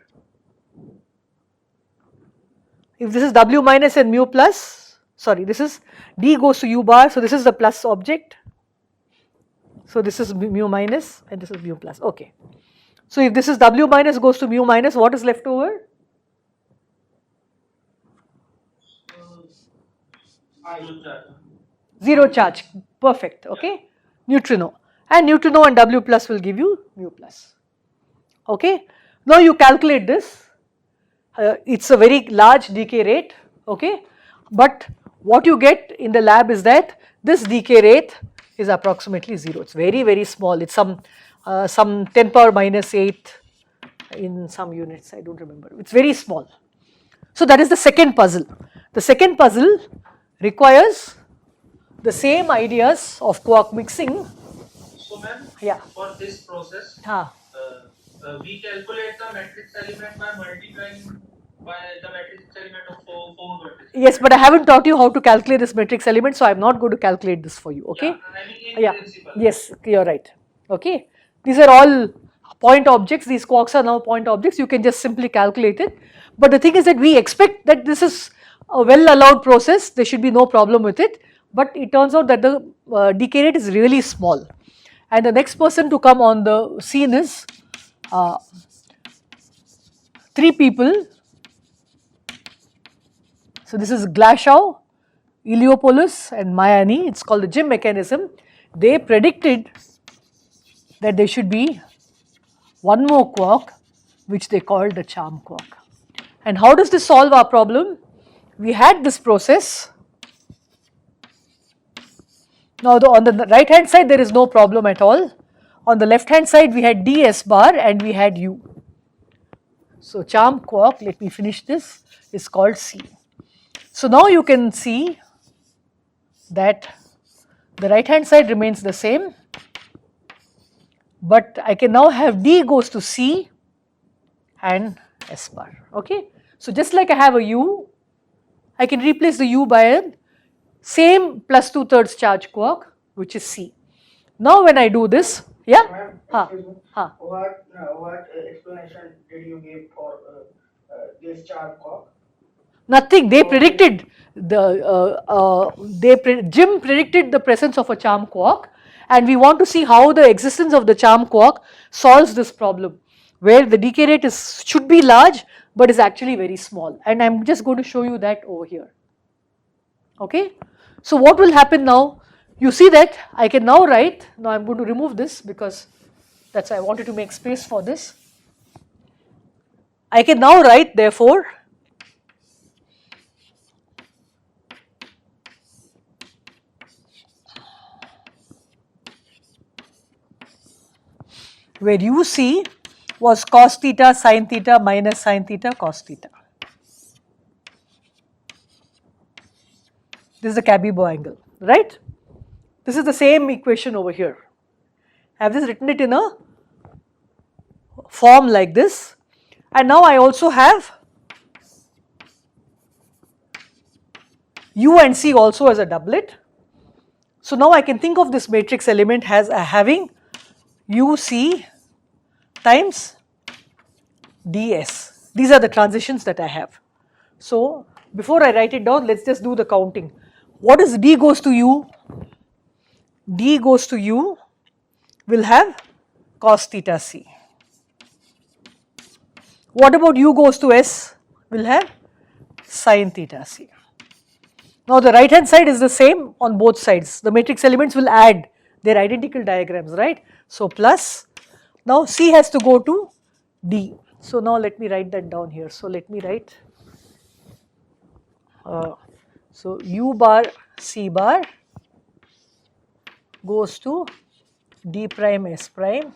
If this is w minus and mu plus, sorry, this is d goes to u bar, so this is the plus object. So this is mu minus and this is mu plus, okay. So if this is w minus goes to mu minus, what is left over? Zero charge, perfect, okay. Neutrino, and neutrino and w plus will give you mu plus, okay. Now you calculate this, it's a very large decay rate, okay, but what you get in the lab is that this decay rate is approximately 0, it's very small, it's some 10 power minus 8 in some units, I don't remember, it's very small. So that is the second puzzle. The second puzzle requires the same ideas of quark mixing. So ma'am, Yeah. for this process, we calculate the matrix element by multiplying by the matrix element of four vertices. Yes, but I haven't taught you how to calculate this matrix element, so I am not going to calculate this for you, okay? Yeah, I mean in principle. Yes, you are right, okay. These are all point objects, these quarks are now point objects, you can just simply calculate it. But the thing is that we expect that this is a well allowed process, there should be no problem with it, but it turns out that the decay rate is really small. And the next person to come on the scene is 3 people. So this is Glashow, Iliopoulos and Mayani, it's called the Jim mechanism. They predicted that there should be one more quark which they called the charm quark. And how does this solve our problem? We had this process. Now on the right hand side there is no problem at all. On the left hand side we had ds bar and we had u. So charm quark, let me finish this, is called C. So now you can see that the right hand side remains the same, but I can now have d goes to C and S bar, okay. So just like I have a u, I can replace the u by a same plus 2/3 charge quark which is C. Now when I do this, yeah? Ma'am, excuse me. What explanation did you give for this charm quark? Nothing, they predicted Jim predicted the presence of a charm quark, and we want to see how the existence of the charm quark solves this problem where the decay rate should be large but is actually very small, and I am just going to show you that over here, okay. So what will happen now, you see that I can now write, now I am going to remove this because that's why I wanted to make space for this. I can now write therefore where UC was cos theta sin theta minus sin theta cos theta. This is the Cabby-Bow angle, right? This is the same equation over here. I have just written it in a form like this, and now I also have U and C also as a doublet. So now I can think of this matrix element as having UC times ds. These are the transitions that I have. So before I write it down, let's just do the counting. What is d goes to u? D goes to u will have cos theta c. What about u goes to s? Will have sin theta c. Now the right hand side is the same on both sides. The matrix elements will add their identical diagrams, right? So plus, now C has to go to D. So now let me write that down here. So let me write, so U bar C bar goes to D prime S prime,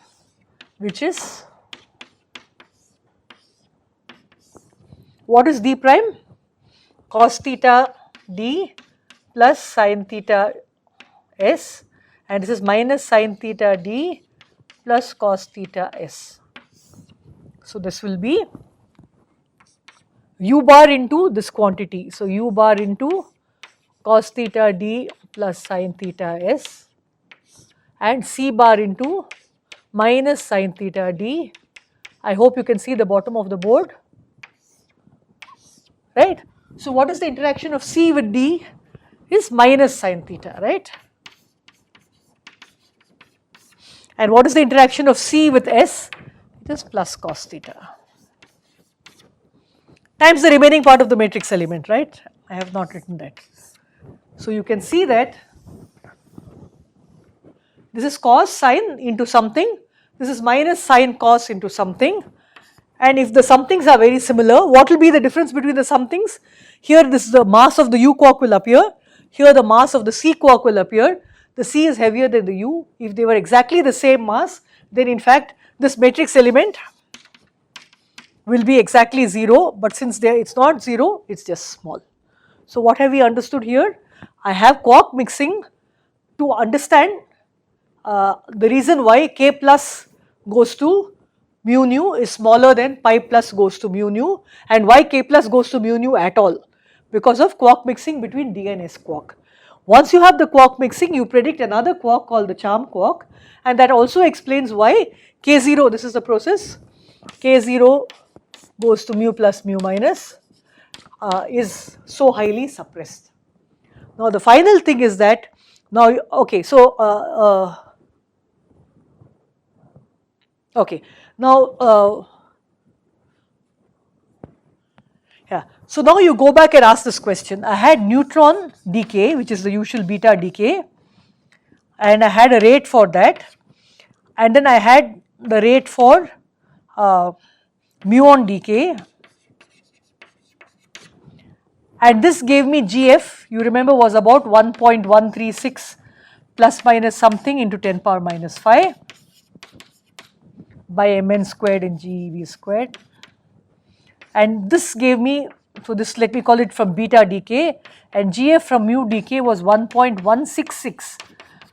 which is, what is D prime? Cos theta D plus sin theta S, and this is minus sin theta D plus cos theta S. So this will be U bar into this quantity. So U bar into cos theta D plus sin theta S, and C bar into minus sin theta D. I hope you can see the bottom of the board, right? So what is the interaction of C with D? Is minus sin theta, right? And what is the interaction of C with S? It is plus cos theta times the remaining part of the matrix element, right? I have not written that. So you can see that this is cos sin into something, this is minus sin cos into something, and if the somethings are very similar, what will be the difference between the somethings? Here this is the mass of the U quark will appear, here the mass of the C quark will appear. The C is heavier than the U. If they were exactly the same mass, then in fact this matrix element will be exactly 0, but since it's not 0, it's just small. So what have we understood here? I have quark mixing to understand the reason why K plus goes to mu nu is smaller than pi plus goes to mu nu, and why K plus goes to mu nu at all, because of quark mixing between D and S quark. Once you have the quark mixing, you predict another quark called the charm quark, and that also explains why K0, this is the process, K0 goes to mu plus mu minus is so highly suppressed. Now the final thing is that, now okay, so okay, now yeah, so now you go back and ask this question. I had neutron decay, which is the usual beta decay, and I had a rate for that, and then I had the rate for muon decay, and this gave me GF, you remember, was about 1.136 plus minus something into 10 power minus 5 by mn squared and GeV squared, and this gave me, so this, let me call it from beta decay, and GF from mu decay was 1.166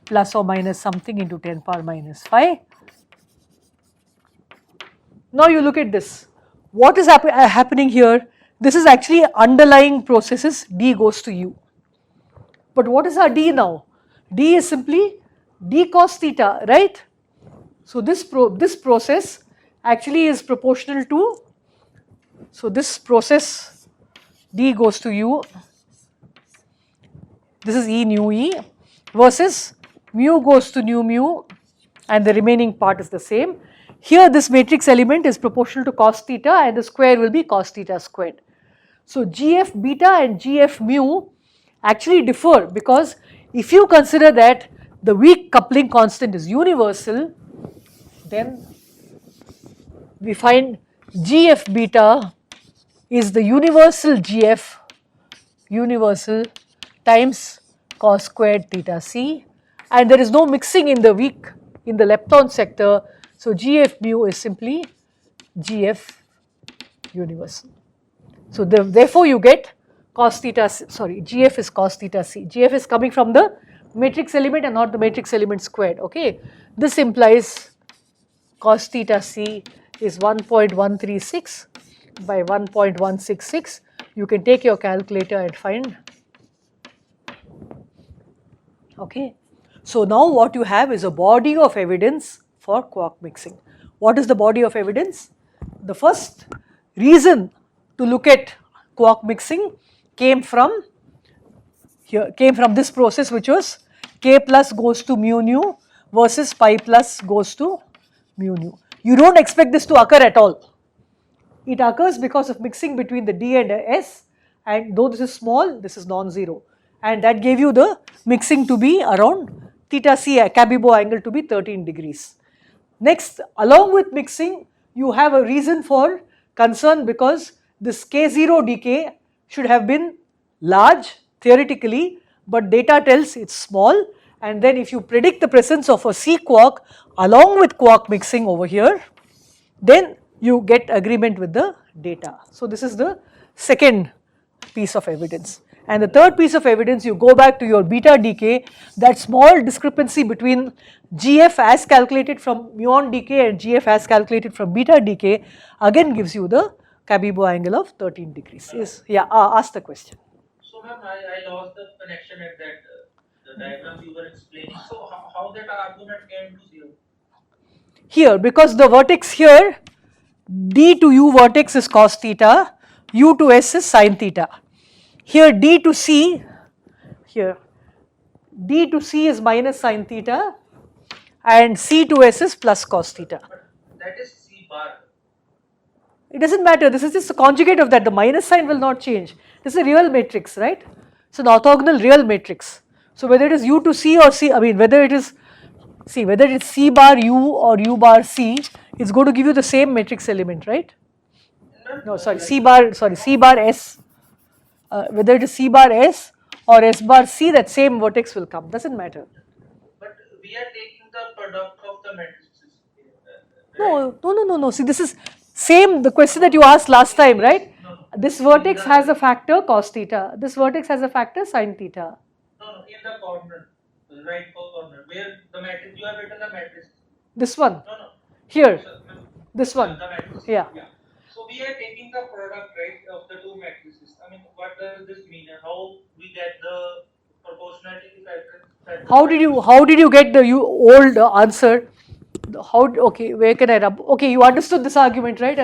plus or minus something into 10 power minus 5. Now you look at this, what is happening here? This is actually underlying processes, D goes to U. But what is our D now? D is simply D cos theta, right? So this process actually is proportional to, so this process D goes to U, this is E nu E, versus mu goes to nu mu, and the remaining part is the same. Here this matrix element is proportional to cos theta, and the square will be cos theta squared. So GF beta and GF mu actually differ, because if you consider that the weak coupling constant is universal, then we find GF beta is the universal GF universal times cos squared theta c, and there is no mixing in the weak, in the lepton sector, So GF mu is simply GF universal. So therefore you get cos theta, sorry, GF is cos theta c. GF is coming from the matrix element and not the matrix element squared, okay. This implies cos theta c is 1.136 by 1.166. You can take your calculator and find, okay. So now what you have is a body of evidence for quark mixing. What is the body of evidence? The first reason to look at quark mixing came from here, came from this process, which was k plus goes to mu nu versus pi plus goes to mu nu. You don't expect this to occur at all. It occurs because of mixing between the d and s, and though this is small, this is non-zero, and that gave you the mixing to be around theta c, Cabibbo angle to be 13 degrees. Next, along with mixing, you have a reason for concern because this k0 decay should have been large theoretically, but data tells it's small, and then if you predict the presence of a C quark along with quark mixing over here, then you get agreement with the data. So this is the second piece of evidence. And the third piece of evidence, you go back to your beta decay, that small discrepancy between GF as calculated from muon decay and GF as calculated from beta decay again gives you the Cabibbo angle of 13 degrees. Yes, yeah, ask the question. So ma'am, I lost the connection at that the diagram you were explaining. So how that argument came to zero? Here, because the vertex here, d to u vertex is cos theta, u to s is sin theta. Here d to c, here d to c is minus sin theta and c to s is plus cos theta. But that is C bar. It does not matter, this is just a conjugate of that, the minus sign will not change. This is a real matrix, right? It's an orthogonal real matrix. So whether it is u to c or c, I mean whether it is, see whether it's c bar u or u bar c, it's going to give you the same matrix element, right? No, sorry, c bar s. Whether it is c bar s or s bar c, that same vertex will come, doesn't matter. But we are taking the product of the matrices. No. See, this is same the question that you asked last time, right? No. This vertex has a factor cos theta. This vertex has a factor sin theta. No, in the corner, right corner, where the matrix, you have written the matrix. This one. No. Here. So, This one. The matrix. Yeah. So we are taking the product, right, of the two matrices. I mean, what does this mean? And how we get the proportionality factor? How did you get the old answer? How, okay, where can I rub? Okay, you understood this argument, right?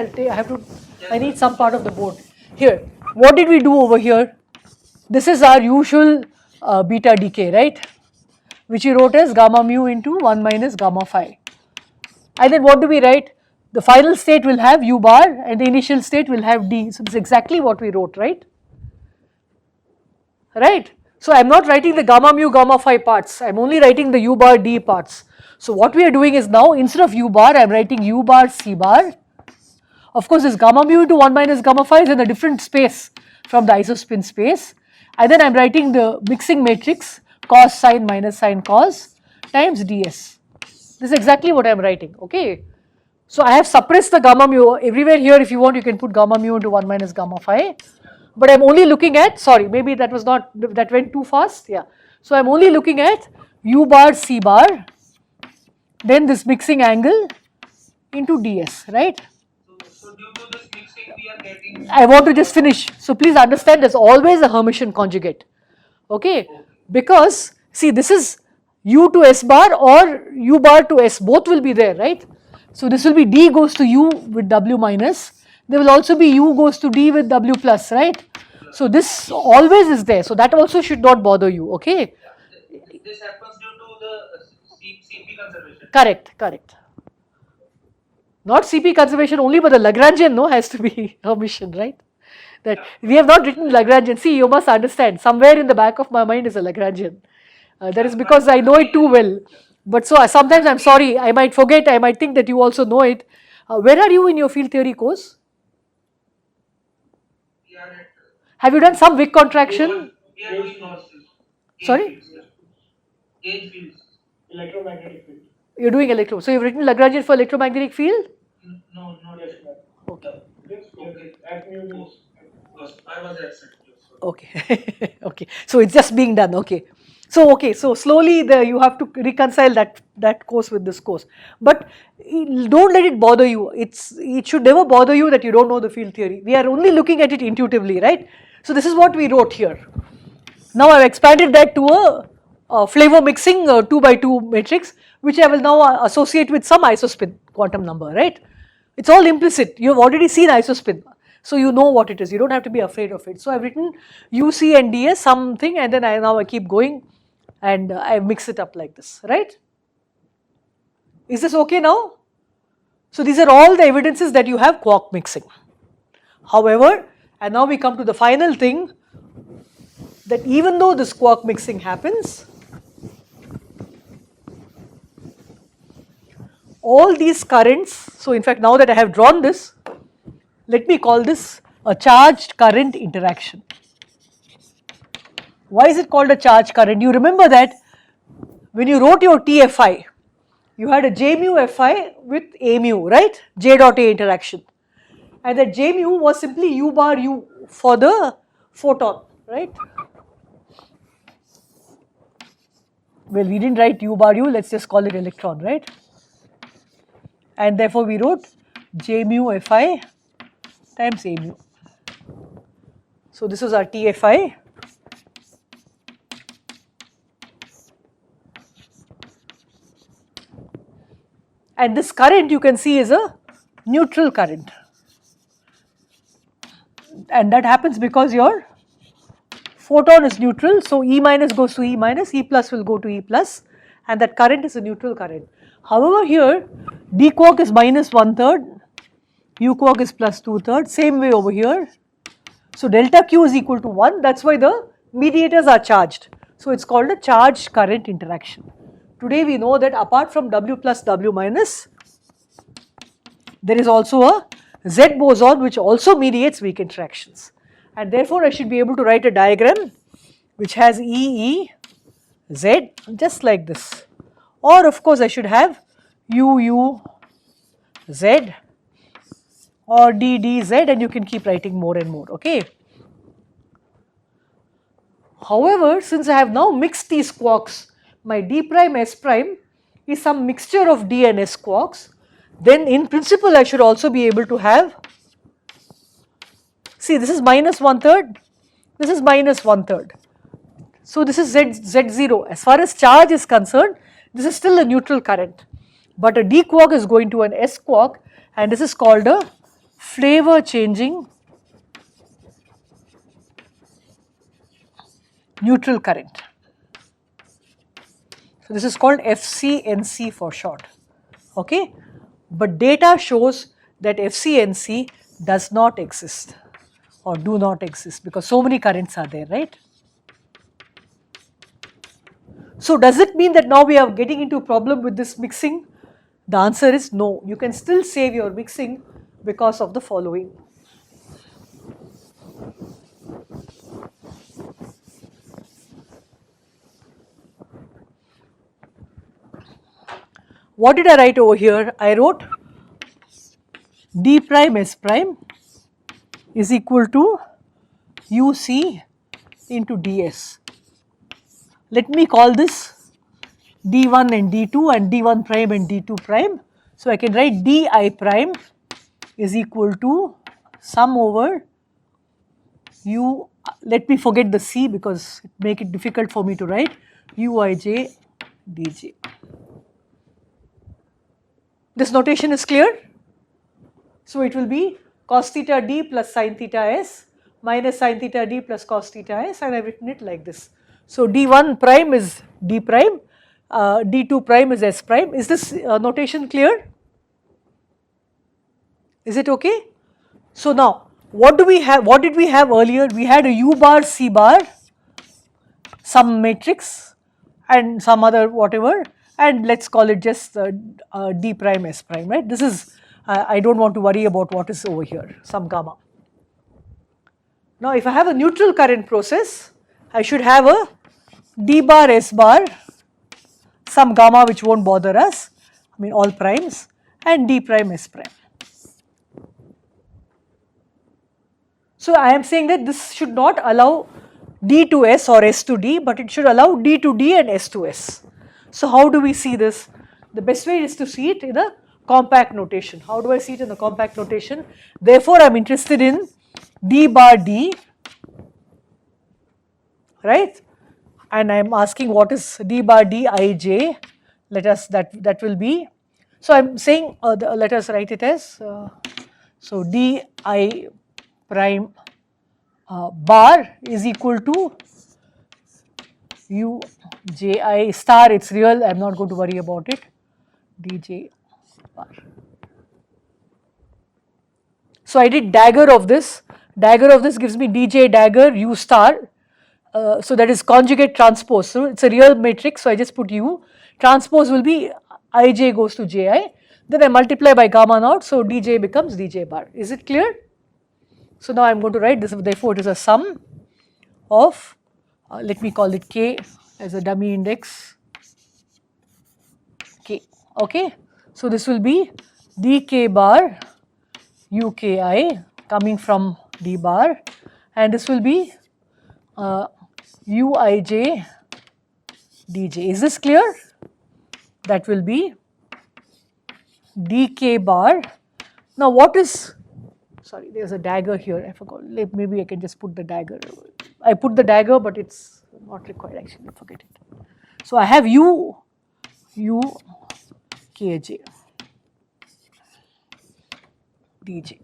I need some part of the board. Here, what did we do over here? This is our usual beta decay, right? Which we wrote as gamma mu into 1 minus gamma phi. And then what do we write? The final state will have u bar and the initial state will have d. So this is exactly what we wrote, right? Right? So I am not writing the gamma mu gamma phi parts, I am only writing the u bar d parts. So what we are doing is now instead of u bar I am writing u bar c bar. Of course this gamma mu into 1 minus gamma phi is in a different space from the isospin space, and then I am writing the mixing matrix cos sin minus sin cos times ds. This is exactly what I am writing, okay. So I have suppressed the gamma mu everywhere here. If you want you can put gamma mu into 1 minus gamma phi, but I am only looking at, sorry, maybe that was not, that went too fast, yeah. So I am only looking at u bar c bar, then this mixing angle into ds, right? So due to this mixing, we are getting. I want to just finish. So please understand there's always a Hermitian conjugate, okay? Because see this is u to s bar or u bar to s, both will be there, right? So this will be d goes to u with w minus. There will also be u goes to d with w plus, right? So this always is there. So that also should not bother you, okay? This happens due to the CP conservation. Correct. Not CP conservation only, but the Lagrangian no has to be Hermitian, right? That we have not written Lagrangian. See, you must understand. Somewhere in the back of my mind is a Lagrangian. That is because I know it too well. But so sometimes I'm sorry, I might forget. I might think that you also know it. Where are you in your field theory course? We are at. Have you done some Wick contraction? We are doing losses. Sorry? Gauge fields. Electromagnetic field. You're doing electro. So you've written Lagrangian for electromagnetic field? No, not Yes, yet. ma'am. Okay. Okay. At mu means I was absent. So. Okay. Okay. So it's just being done. Okay. So slowly you have to reconcile that course with this course. But don't let it bother you. It should never bother you that you don't know the field theory. We are only looking at it intuitively, right? So this is what we wrote here. Now I've expanded that to a flavor mixing 2 by 2 matrix, which I will now associate with some isospin quantum number, right? It's all implicit. You have already seen isospin, so you know what it is. You don't have to be afraid of it. So I've written UC and DS something, and then now I keep going, and I mix it up like this, right? Is this okay now? So these are all the evidences that you have quark mixing. However, and now we come to the final thing, that even though this quark mixing happens, all these currents, so in fact now that I have drawn this, let me call this a charged current interaction. Why is it called a charged current? You remember that when you wrote your TFI, you had a J mu Fi with A mu, right? J dot A interaction. And that J mu was simply U bar U for the photon, right? Well, we didn't write U bar U, let's just call it electron, right? And therefore we wrote J mu Fi times A mu. So this is our TFI. And this current you can see is a neutral current. And that happens because your photon is neutral, so E minus goes to E minus, E plus will go to E plus, and that current is a neutral current. However, here D quark is minus 1/3, U quark is plus 2/3, same way over here. So delta Q is equal to 1, that's why the mediators are charged. So it's called a charged current interaction. Today we know that apart from W plus W minus, there is also a Z boson which also mediates weak interactions. And therefore I should be able to write a diagram which has E, Z just like this. Or of course I should have U, Z or D, Z, and you can keep writing more and more, okay. However, since I have now mixed these quarks, my D prime S prime is some mixture of D and S quarks, then in principle I should also be able to have, see this is minus 1/3, this is minus 1/3. So this is Z0. As far as charge is concerned, this is still a neutral current. But a D quark is going to an S quark, and this is called a flavor changing neutral current. So this is called FCNC for short, okay. But data shows that FCNC does not exist or do not exist because so many currents are there, right. So does it mean that now we are getting into a problem with this mixing? The answer is no. You can still save your mixing because of the following. What did I write over here? I wrote D prime S prime is equal to UC into DS. Let me call this D1 and D2 and D1 prime and D2 prime. So I can write Di prime is equal to sum over U, let me forget the C because it make it difficult for me to write, Uij dj. This notation is clear? So it will be cos theta d plus sin theta s minus sin theta d plus cos theta s, and I have written it like this. So d1 prime is d prime, d2 prime is s prime. Is this notation clear? Is it okay? So now what do we have? What did we have earlier? We had a u bar c bar, some matrix and some other whatever, and let's call it just d prime s prime, right? This is I don't want to worry about what is over here, some gamma. Now if I have a neutral current process, I should have a d bar s bar, some gamma which won't bother us, I mean all primes, and d prime s prime. So I am saying that this should not allow d to s or s to d, but it should allow d to d and s to s. So how do we see this? The best way is to see it in a compact notation. How do I see it in the compact notation? Therefore, I am interested in d bar d, right? And I am asking what is d bar d ij. Let us that will be. So I am saying let us write it as so d I prime bar is equal to u j I star. It's real. I am not going to worry about it. dj bar. So I did dagger of this. Dagger of this gives me dj dagger u star. So that is conjugate transpose. So it's a real matrix. So I just put u. Transpose will be ij goes to ji. Then I multiply by gamma naught. So dj becomes dj bar. Is it clear? So now I am going to write this. Therefore, it is a sum of let me call it k as a dummy index k. Okay. So this will be dk bar uki coming from d bar, and this will be uij dj. Is this clear? That will be dk bar. Now what is, sorry, there is a dagger here, I forgot. Maybe I can just put the dagger. I put the dagger, but it's not required actually, forget it. So I have u kj dj.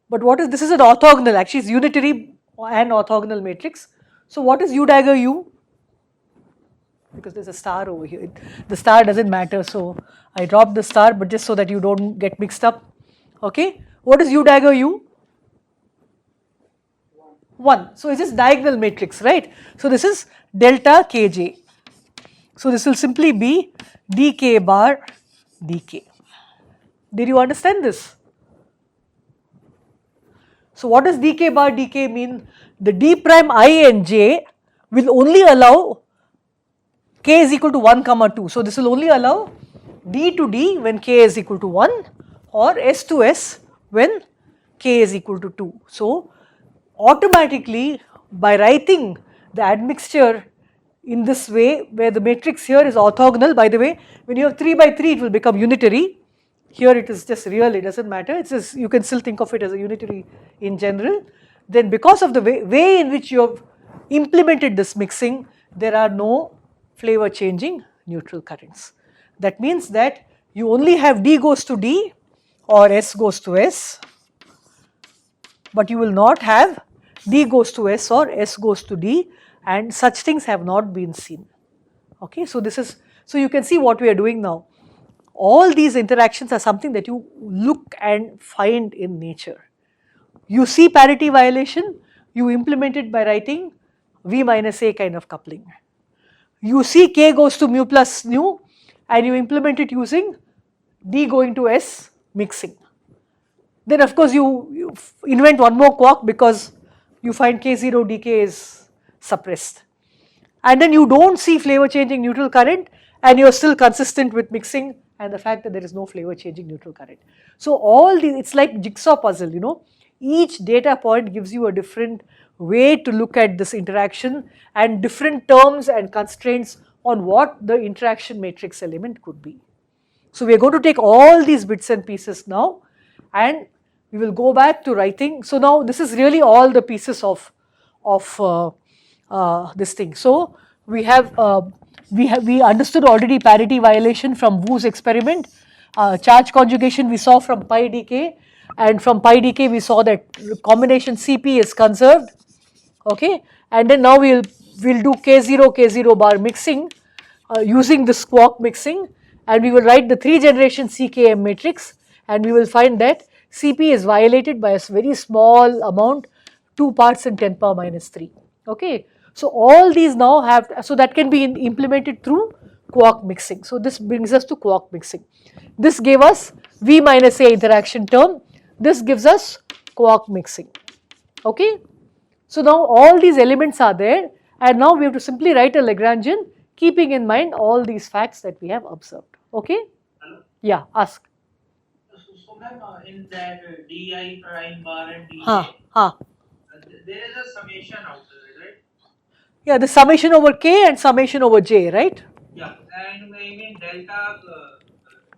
But what is, this is an orthogonal, actually it's unitary and orthogonal matrix. So what is u dagger u? Because there's a star over here. The star doesn't matter, so I dropped the star, but just so that you don't get mixed up. Okay, what is u dagger u? 1. So it's just diagonal matrix, right? So this is delta kj. So this will simply be dk bar dk. Did you understand this? So what does dk bar dk mean? The d prime I and j will only allow k is equal to 1 comma 2. So this will only allow d to d when k is equal to 1 or s to s when k is equal to 2. So automatically by writing the admixture in this way, where the matrix here is orthogonal, by the way, when you have 3 by 3 it will become unitary. Here it is just real, it does not matter, it is, you can still think of it as a unitary in general. Then because of the way in which you have implemented this mixing, there are no flavor changing neutral currents. That means that you only have d goes to d or s goes to s, but you will not have d goes to s or s goes to d, and such things have not been seen. Okay, so this is, so you can see what we are doing now. All these interactions are something that you look and find in nature. You see parity violation, you implement it by writing v minus a kind of coupling. You see k goes to mu plus nu, and you implement it using d going to s mixing. Then of course you invent one more quark because you find k0 dk is suppressed. And then you don't see flavor changing neutral current, and you are still consistent with mixing and the fact that there is no flavor changing neutral current. So all these, it's like jigsaw puzzle, you know, each data point gives you a different way to look at this interaction and different terms and constraints on what the interaction matrix element could be. So we are going to take all these bits and pieces now, and we will go back to writing. So now this is really all the pieces of this thing. So we understood already parity violation from Wu's experiment. Charge conjugation we saw from pi dk, and from pi dk we saw that combination Cp is conserved. Okay, and then now we'll do k0 bar mixing using this quark mixing, and we will write the 3 generation CKM matrix, and we will find that Cp is violated by a very small amount, 2 parts in 10 power minus 3. Okay, so all these now have, so that can be implemented through quark mixing. So this brings us to quark mixing. This gave us V minus A interaction term. This gives us quark mixing. Okay, so now all these elements are there, and now we have to simply write a Lagrangian keeping in mind all these facts that we have observed. Okay? Hello? Yeah, ask. So ma'am, in that di prime bar and dj, Ha. there is a summation outside, right? Yeah, the summation over k and summation over j, right? Yeah, and maybe delta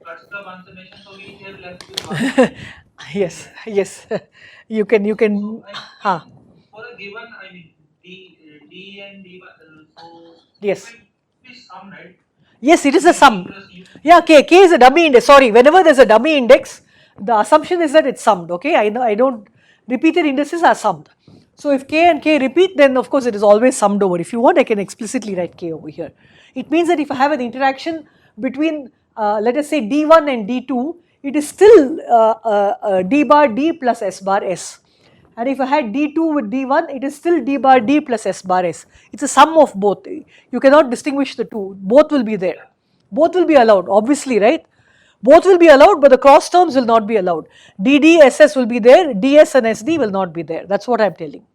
cuts the one summation, so we have left with one. Yes, yes. You can, So I ha. think for a given, I mean d and d, so Yes. it will be sum, right? Yes, it is a D sum. plus u. Yeah, k is a dummy index. Sorry, whenever there's a dummy index, the assumption is that it's summed. Okay, I know I don't. Repeated indices are summed. So if k and k repeat, then of course it is always summed over. If you want, I can explicitly write k over here. It means that if I have an interaction between, let us say d1 and d2, it is still d bar d plus s bar s. And if I had d2 with d1, it is still d bar d plus s bar s. It's a sum of both. You cannot distinguish the two. Both will be there. Both will be allowed, obviously, right? Both will be allowed, but the cross terms will not be allowed. dd, ss will be there, ds and sd will not be there. That's what I'm telling.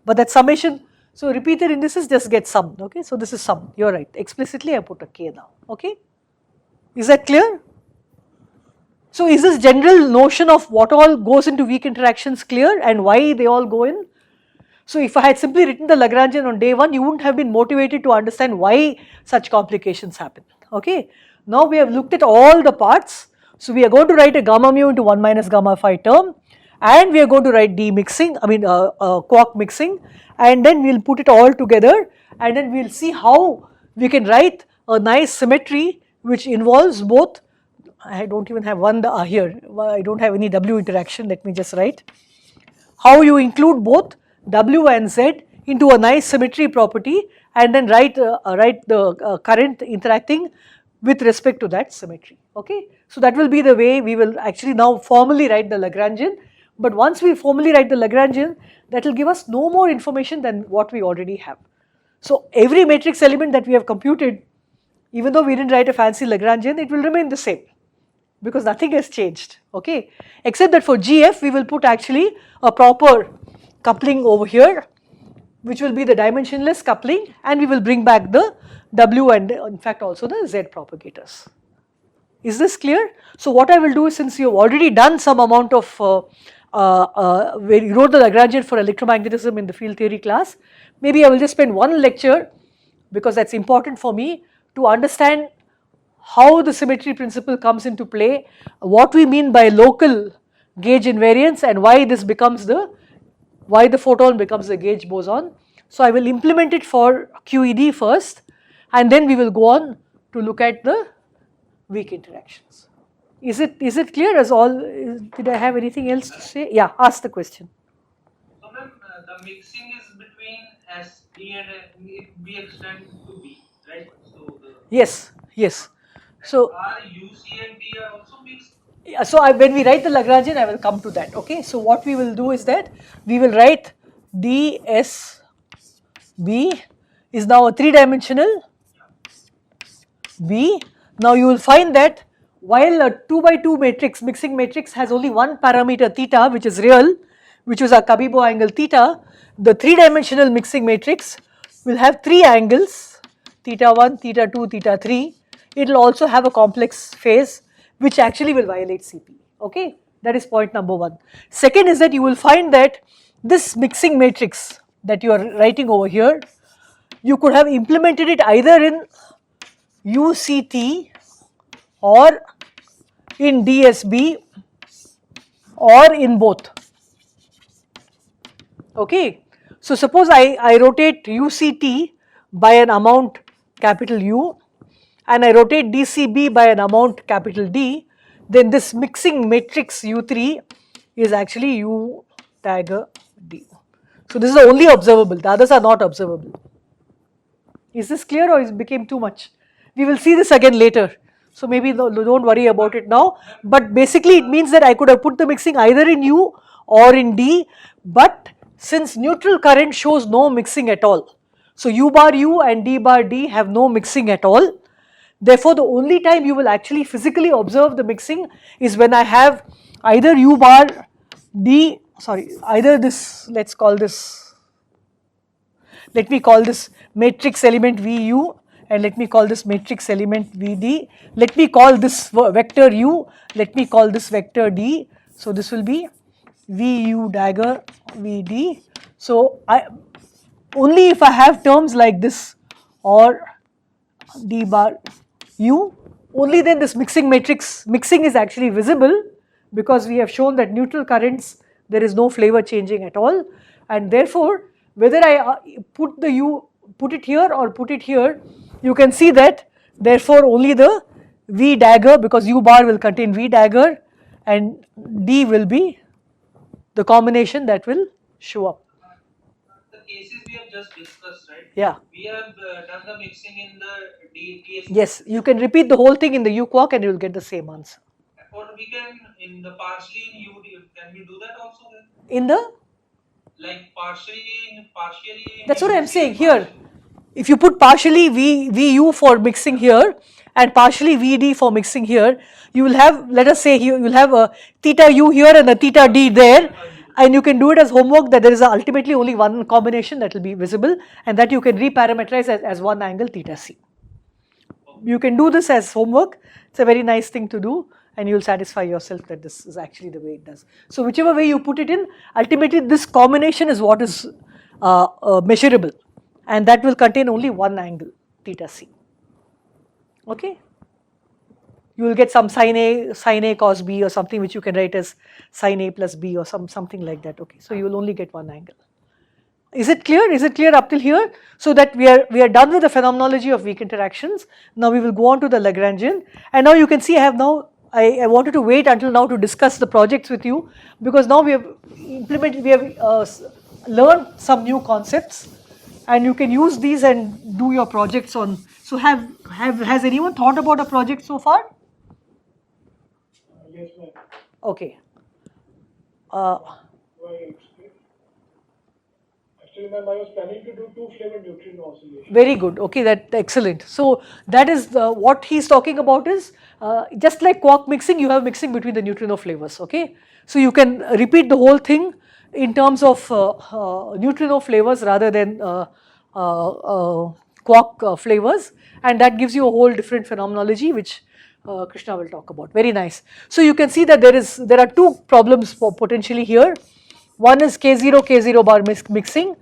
But that summation, so repeated indices just get summed, okay? So this is sum, you're right. Explicitly I put a k now, okay? Is that clear? So is this general notion of what all goes into weak interactions clear and why they all go in? So if I had simply written the Lagrangian on day 1, you wouldn't have been motivated to understand why such complications happen, okay? Now we have looked at all the parts. So we are going to write a gamma mu into 1 minus gamma phi term, and we are going to write D mixing, quark mixing, and then we'll put it all together, and then we'll see how we can write a nice symmetry which involves both. I don't even have one here, I don't have any W interaction, let me just write. How you include both W and Z into a nice symmetry property and then write the current interacting with respect to that symmetry, okay. So that will be the way we will actually now formally write the Lagrangian, but once we formally write the Lagrangian, that will give us no more information than what we already have. So every matrix element that we have computed, even though we didn't write a fancy Lagrangian, it will remain the same because nothing has changed, okay, except that for GF we will put actually a proper coupling over here, which will be the dimensionless coupling, and we will bring back the W and in fact also the Z propagators. Is this clear? So what I will do is, since you have already done some amount of where you wrote the Lagrangian for electromagnetism in the field theory class, maybe I will just spend one lecture, because that's important for me to understand how the symmetry principle comes into play, what we mean by local gauge invariance, and why this becomes why the photon becomes the gauge boson. So I will implement it for QED first, and then we will go on to look at the weak interactions. Is it clear as all? Did I have anything else to say? Yeah, ask the question. So ma'am, the mixing is between SD and we extend to B, right? So Yes. So are UC and B are also mixed? yeah, so when we write the Lagrangian, I will come to that. Okay. So what we will do is that we will write dsB is now a 3-dimensional B. Now you will find that while a 2x2 matrix, mixing matrix, has only one parameter theta, which is real, which is a Cabibbo angle theta, the 3-dimensional mixing matrix will have 3 angles, theta 1, theta 2, theta 3. It will also have a complex phase which actually will violate CP. Okay, that is point number 1. Second is that you will find that this mixing matrix that you are writing over here, you could have implemented it either in UCT or in DSB or in both. Okay. So suppose I rotate UCT by an amount capital U and I rotate DCB by an amount capital D, then this mixing matrix U3 is actually U dagger D. So this is the only observable, the others are not observable. Is this clear or it became too much? We will see this again later. So maybe don't worry about it now. But basically it means that I could have put the mixing either in U or in D, but since neutral current shows no mixing at all, so U bar U and D bar D have no mixing at all. Therefore, the only time you will actually physically observe the mixing is when I have either U bar D, either this, let me call this matrix element VU and let me call this matrix element Vd. Let me call this vector u, let me call this vector d. So this will be Vu dagger Vd. So only if I have terms like this or d bar u, only then this mixing matrix, mixing is actually visible, because we have shown that neutral currents, there is no flavor changing at all, and therefore whether I put the u, put it here or put it here, you can see that therefore only the V dagger, because u bar will contain V dagger and d will be the combination that will show up. The cases we have just discussed, right? Yeah. We have done the mixing in the D case. Yes, you can repeat the whole thing in the u quark and you will get the same answer. Or we can in the partially in UD. Can we do that also then? In the, Like partially. that's what I am saying here. If you put partially Vu for mixing here and partially Vd for mixing here, you will have, let us say here, you will have a theta u here and a theta d there, and you can do it as homework that there is ultimately only one combination that will be visible, and that you can reparameterize as one angle theta c. You can do this as homework, it's a very nice thing to do, and you will satisfy yourself that this is actually the way it does. So whichever way you put it in, ultimately this combination is what is measurable, and that will contain only one angle theta c. Okay, you will get some sin A cos B or something which you can write as sin A plus B or something like that. Okay, so you will only get one angle. Is it clear? Is it clear up till here? So that we are done with the phenomenology of weak interactions. Now we will go on to the Lagrangian, and now you can see I wanted to wait until now to discuss the projects with you, because now we have learned some new concepts, and you can use these and do your projects on. So has anyone thought about a project so far? Yes, ma'am. Okay. Actually, ma'am, I was planning to do two-flavor neutrino oscillation. Very good. Okay, that excellent. So that is what he's talking about is just like quark mixing, you have mixing between the neutrino flavors. Okay, so you can repeat the whole thing in terms of neutrino flavors rather than quark flavors, and that gives you a whole different phenomenology which Krishna will talk about. Very nice. So you can see that there are two problems potentially here. One is K0 bar mixing,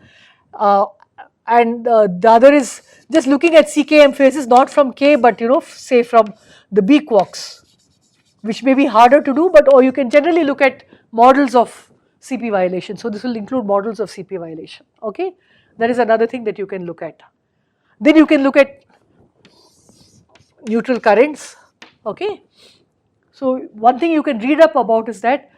and the other is just looking at CKM phases, not from K but say from the B quarks, which may be harder to do, but or you can generally look at models of CP violation. So this will include models of CP violation. Okay, that is another thing that you can look at. Then you can look at neutral currents. Okay, so one thing you can read up about is that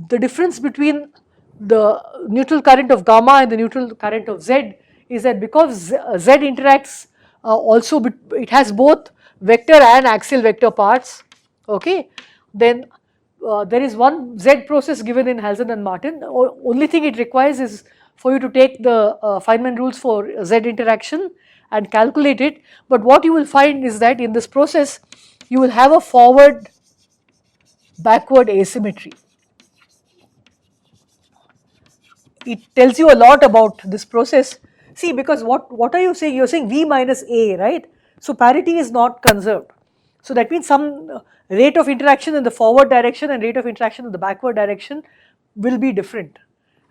the difference between the neutral current of gamma and the neutral current of Z is that because Z interacts also, it has both vector and axial vector parts. Okay, then there is one Z process given in Halzen and Martin. Only thing it requires is for you to take the Feynman rules for Z interaction and calculate it. But what you will find is that in this process you will have a forward backward asymmetry. It tells you a lot about this process. See, because what are you saying? You are saying V minus A, right? So parity is not conserved. So that means some rate of interaction in the forward direction and rate of interaction in the backward direction will be different.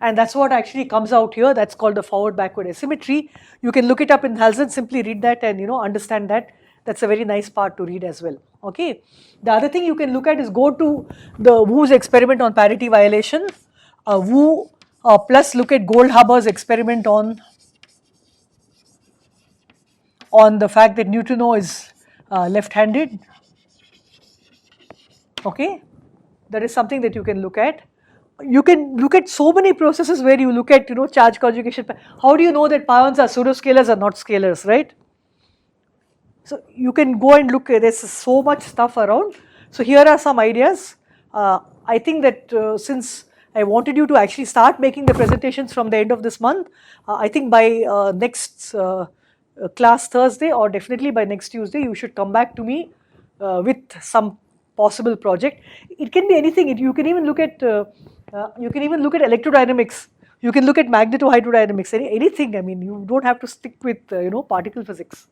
And that's what actually comes out here. That's called the forward backward asymmetry. You can look it up in Halzen, simply read that and understand that. That's a very nice part to read as well. Okay. The other thing you can look at is go to the Wu's experiment on parity violation. Wu plus look at Goldhaber's experiment on the fact that neutrino is left-handed. Okay, that is something that you can look at. You can look at so many processes where you look at charge conjugation. How do you know that pions are pseudoscalars or not scalars, right? So you can go and look. There's so much stuff around. So here are some ideas. I think that since I wanted you to actually start making the presentations from the end of this month, I think by next class Thursday or definitely by next Tuesday, you should come back to me with some possible project. It can be anything. You can even look at electrodynamics. You can look at magnetohydrodynamics. Anything. I mean, you don't have to stick with particle physics.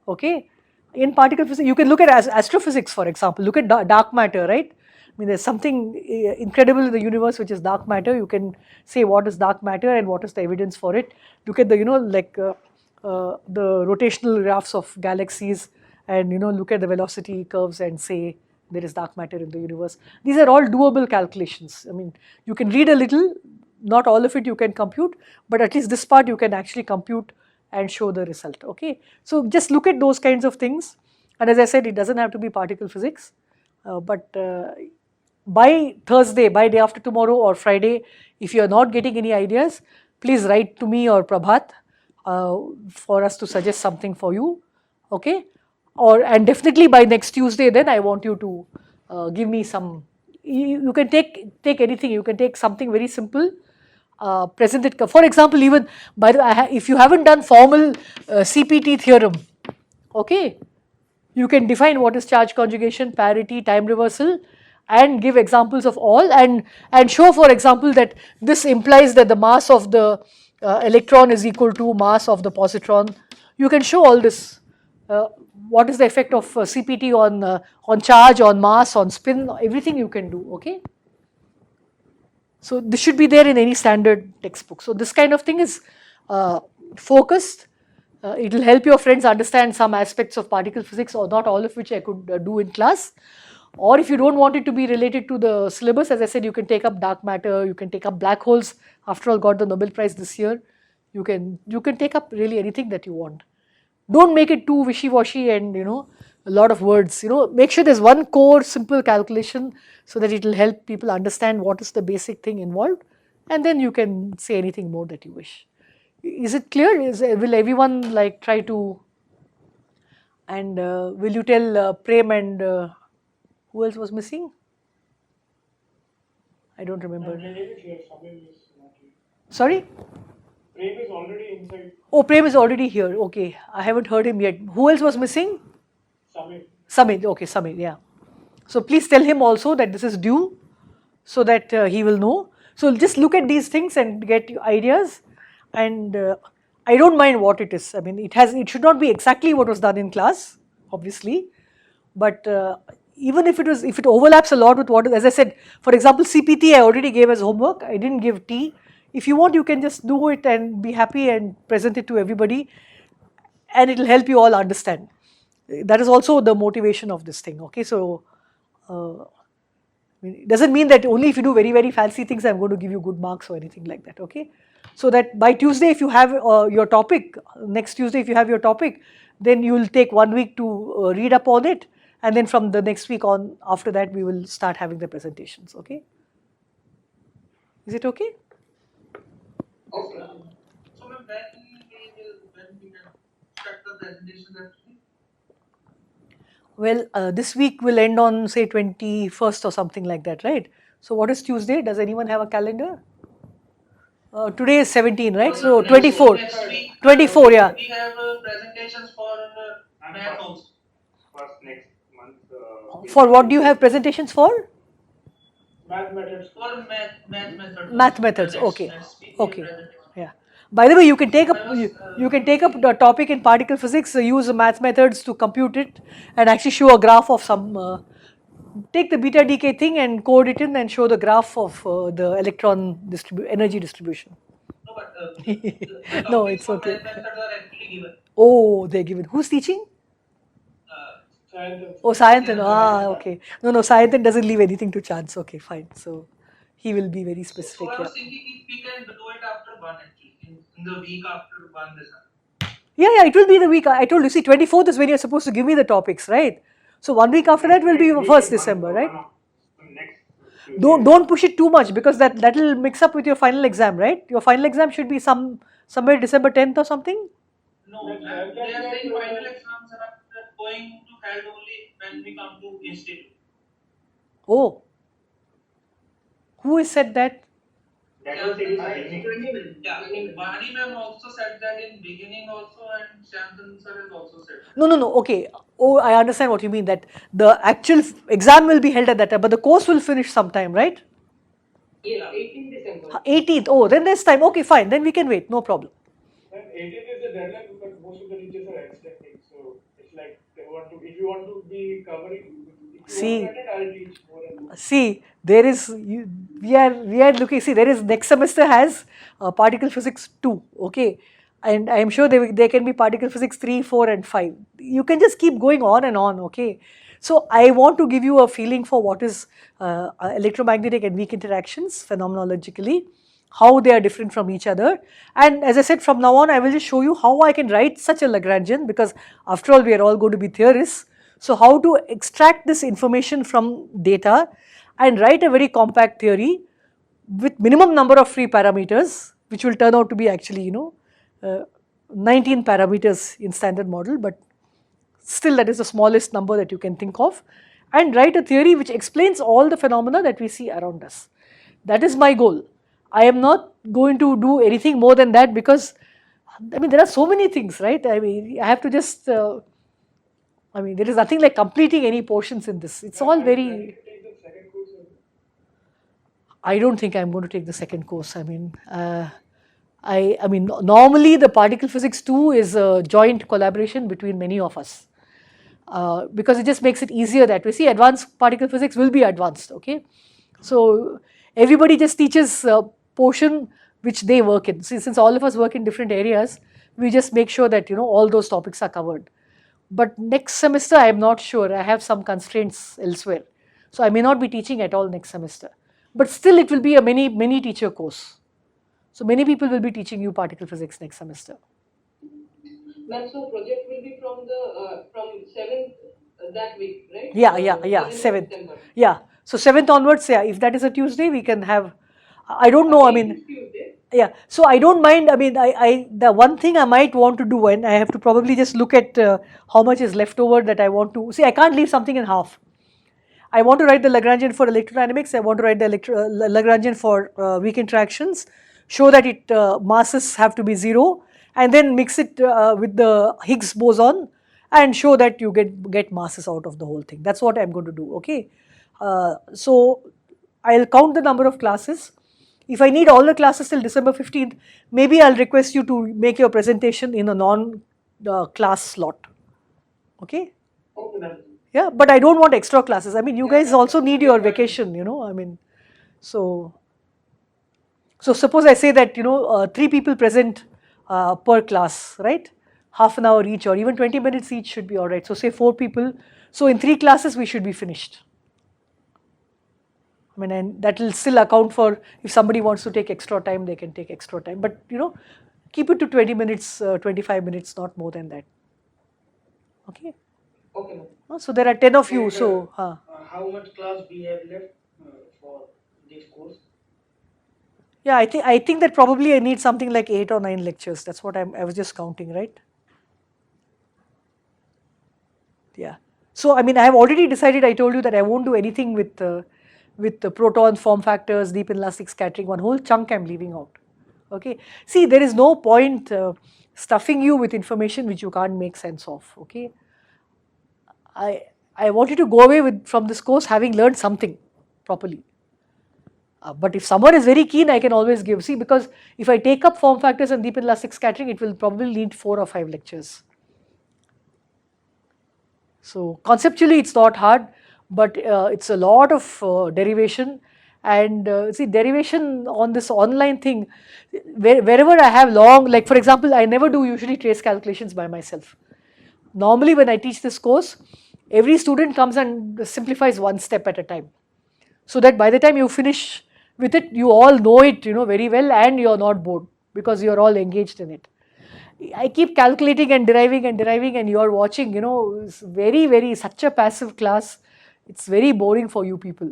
Okay, in particle physics, you can look at astrophysics, for example. Look at dark matter, right? I mean, there's something incredible in the universe which is dark matter. You can say what is dark matter and what is the evidence for it. Look at the, the rotational graphs of galaxies, and look at the velocity curves and say there is dark matter in the universe. These are all doable calculations. I mean, you can read a little, not all of it you can compute, but at least this part you can actually compute and show the result. Okay, so just look at those kinds of things, and as I said, it doesn't have to be particle physics, but by Thursday, by day after tomorrow or Friday, if you are not getting any ideas, please write to me or Prabhat for us to suggest something for you. Okay, and definitely by next Tuesday, then I want you to give me some. You can take anything. You can take something very simple. Present it. For example, even by the if you haven't done formal CPT theorem, okay, you can define what is charge conjugation, parity, time reversal, and give examples of all, and show, for example, that this implies that the mass of the electron is equal to mass of the positron. You can show all this. What is the effect of CPT on charge, on mass, on spin? Everything you can do. Okay. So this should be there in any standard textbook. So this kind of thing is focused. It will help your friends understand some aspects of particle physics, or not all of which I could do in class. Or if you don't want it to be related to the syllabus, as I said, you can take up dark matter, you can take up black holes. After all, got the Nobel Prize this year. You can take up really anything that you want. Don't make it too wishy-washy and a lot of words. Make sure there's one core simple calculation so that it will help people understand what is the basic thing involved, and then you can say anything more that you wish. Is it clear? Will everyone try to? And will you tell Prem and who else was missing? I don't remember. Sorry? Prem is already inside. Oh, Prem is already here. Okay, I haven't heard him yet. Who else was missing? Samit. Okay, Samit. Yeah. So please tell him also that this is due, so that he will know. So just look at these things and get ideas. And I don't mind what it is. I mean, it should not be exactly what was done in class, obviously, but even if it overlaps a lot with what, as I said, for example, CPT I already gave as homework. I didn't give T. If you want, you can just do it and be happy and present it to everybody, and it will help you all understand. That is also the motivation of this thing. Okay, so it doesn't mean that only if you do very, very fancy things I'm going to give you good marks or anything like that. Okay, so that by Tuesday, if you have your topic, next Tuesday if you have your topic, then you will take 1 week to read up on it, and then from the next week on, after that, we will start having the presentations. Okay, is it okay? Okay. So when we can start the presentations actually? Well, this week will end on say 21st or something like that, right? So what is Tuesday? Does anyone have a calendar? Today is 17, right? So 24. Next week, 24, yeah. we have presentations for math also. First next month. For what do you have presentations for? Math methods. For math methods. Math methods. Okay. Next week Okay. presentation. Yeah. By the way, you can take up the topic in particle physics, use the math methods to compute it, and actually show a graph of some. Take the beta decay thing and code it in and show the graph of the electron energy distribution. No, but the No, topics it's for okay. math methods are actually given. Oh, they're given. Who's teaching? Oh, Sayantan. Okay. No, Sayantan doesn't leave anything to chance. Okay, fine. So he will be very specific. So I was Yeah. thinking if we can do it after one actually, in the week after one this time. Yeah, it will be the week. I told you, see, 24th is when you're supposed to give me the topics, right? So 1 week after that will be 1st December, right? Next. Don't push it too much, because that will mix up with your final exam, right? Your final exam should be somewhere December 10th or something. No, they are saying final exams are going to held only when we come to institute. Oh, who has said that? That was in the beginning. Yeah, Vani ma'am also said that in beginning also, and Shantan sir has also said that. No. Okay. Oh, I understand what you mean. That the actual exam will be held at that time, but the course will finish sometime, right? Yes, 18th December. 18th. Oh, then there's time. Okay, fine. Then we can wait. No problem. And 18th is the deadline because most of the teachers are extending, so if you want to be covering, if you See, want to attend, I'll teach more and more. see, there is we are looking. See, there is next semester has particle physics 2. Okay, and I am sure there can be particle physics 3, 4, and 5. You can just keep going on and on. Okay, so I want to give you a feeling for what is electromagnetic and weak interactions phenomenologically, how they are different from each other. And as I said, from now on, I will just show you how I can write such a Lagrangian, because after all, we are all going to be theorists. So how to extract this information from data and write a very compact theory with minimum number of free parameters, which will turn out to be actually, 19 parameters in standard model, but still that is the smallest number that you can think of, and write a theory which explains all the phenomena that we see around us. That is my goal. I am not going to do anything more than that, because I mean there are so many things, right? I mean I have to just there is nothing like completing any portions in this. It's all very. Take the second course. I don't think I'm going to take the second course. Normally the particle physics 2 is a joint collaboration between many of us, because it just makes it easier that way. See, advanced particle physics will be advanced. Okay, so everybody just teaches a portion which they work in. See, since all of us work in different areas, we just make sure that all those topics are covered. But next semester, I am not sure. I have some constraints elsewhere. So I may not be teaching at all next semester. But still, it will be a many teacher course. So many people will be teaching you particle physics next semester. Ma'am, so project will be from the from 7th that week, right? Yeah, 7th 7th. Yeah. So 7th onwards, yeah, if that is a Tuesday, we can have, I don't know, Tuesday. yeah, so I don't mind. The one thing I might want to do, and I have to probably just look at how much is left over that I want to see. I can't leave something in half. I want to write the Lagrangian for electrodynamics. I want to write the Lagrangian for weak interactions. Show that masses have to be 0, and then mix it with the Higgs boson, and show that you get masses out of the whole thing. That's what I'm going to do. Okay, so I'll count the number of classes. If I need all the classes till December 15th, maybe I'll request you to make your presentation in a non-class slot. Okay? Okay, ma'am. Yeah, but I don't want extra classes. I mean, you guys also need your vacation, so suppose I say that, 3 people present per class, right? Half an hour each, or even 20 minutes each should be all right. So say 4 people. So in 3 classes, we should be finished. And that will still account for if somebody wants to take extra time, they can take extra time. But, keep it to 20 minutes, 25 minutes, not more than that. Okay? Okay, ma'am. So there are 10 of you. And, So, how much class we have left for this course? yeah, I think that probably I need something like 8 or 9 lectures. That's what I was just counting, right? Yeah. So I have already decided. I told you that I won't do anything with the protons, form factors, deep inelastic scattering. One whole chunk I'm leaving out. Okay. See, there is no point stuffing you with information which you can't make sense of. Okay. I want you to go away from this course having learned something properly. But if someone is very keen, I can always give. See, because if I take up form factors and deep inelastic scattering, it will probably need 4 or 5 lectures. So conceptually, it's not hard, but it's a lot of derivation. And see, derivation on this online thing, wherever I have long, like for example, I never do usually trace calculations by myself. Normally, when I teach this course, every student comes and simplifies one step at a time, so that by the time you finish with it, you all know it, very well, and you're not bored because you're all engaged in it. I keep calculating and deriving, and you're watching, it's very, such a passive class. It's very boring for you people.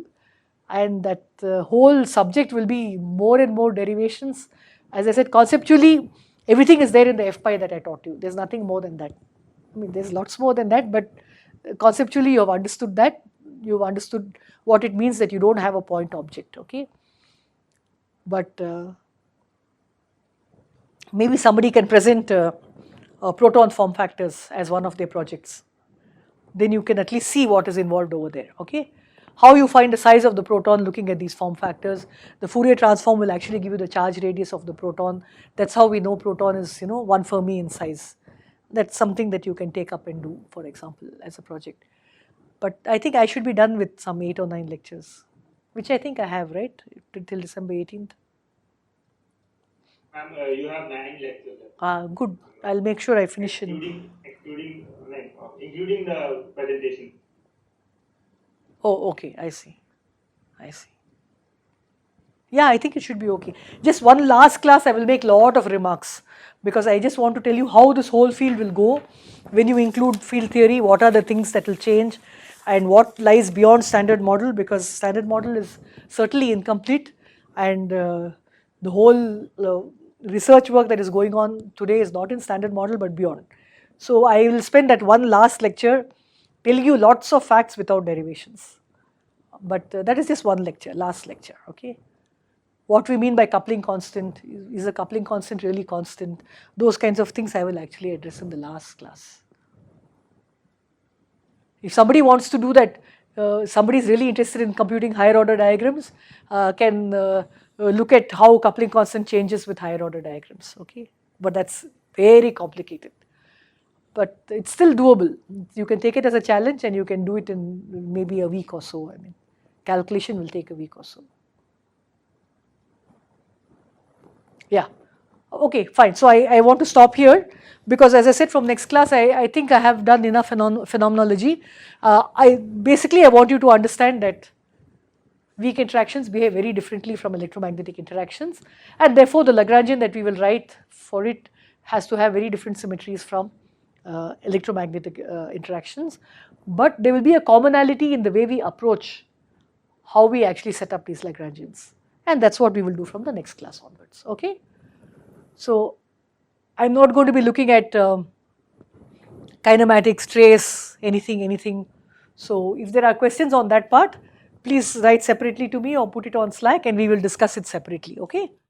And that whole subject will be more and more derivations. As I said, conceptually, everything is there in the FPy that I taught you. There's nothing more than that. There's lots more than that, but conceptually you have understood that. You've understood what it means that you don't have a point object, okay? But maybe somebody can present proton form factors as one of their projects. Then you can at least see what is involved over there, okay? How you find the size of the proton looking at these form factors. The Fourier transform will actually give you the charge radius of the proton. That's how we know proton is, 1 Fermi in size. that's something that you can take up and do, for example, as a project. But I think I should be done with some 8 or 9 lectures, which I think I have, right, till December 18th. Ma'am, you have 9 lectures left. Good. I'll make sure I finish in. Including the presentation. Oh, okay. I see. I see. Yeah, I think it should be okay. Just one last class, I will make lot of remarks because I just want to tell you how this whole field will go when you include field theory, what are the things that will change and what lies beyond standard model, because standard model is certainly incomplete, and the whole research work that is going on today is not in standard model but beyond. So I will spend that one last lecture telling you lots of facts without derivations. But that is just one lecture, last lecture, okay? What we mean by coupling constant, is the coupling constant really constant? Those kinds of things I will actually address in the last class. If somebody wants to do that, somebody is really interested in computing higher order diagrams, can look at how coupling constant changes with higher order diagrams, okay? But that's very complicated. But it's still doable. You can take it as a challenge and you can do it in maybe a week or so. I mean, calculation will take a week or so. Yeah. Okay, fine. So I want to stop here because, as I said, from next class, I think I have done enough phenomenology. I want you to understand that weak interactions behave very differently from electromagnetic interactions, and therefore the Lagrangian that we will write for it has to have very different symmetries from electromagnetic interactions. But there will be a commonality in the way we approach how we actually set up these Lagrangians, and that's what we will do from the next class onwards, okay? So I'm not going to be looking at kinematics, trace, anything. So if there are questions on that part, please write separately to me or put it on Slack and we will discuss it separately, okay?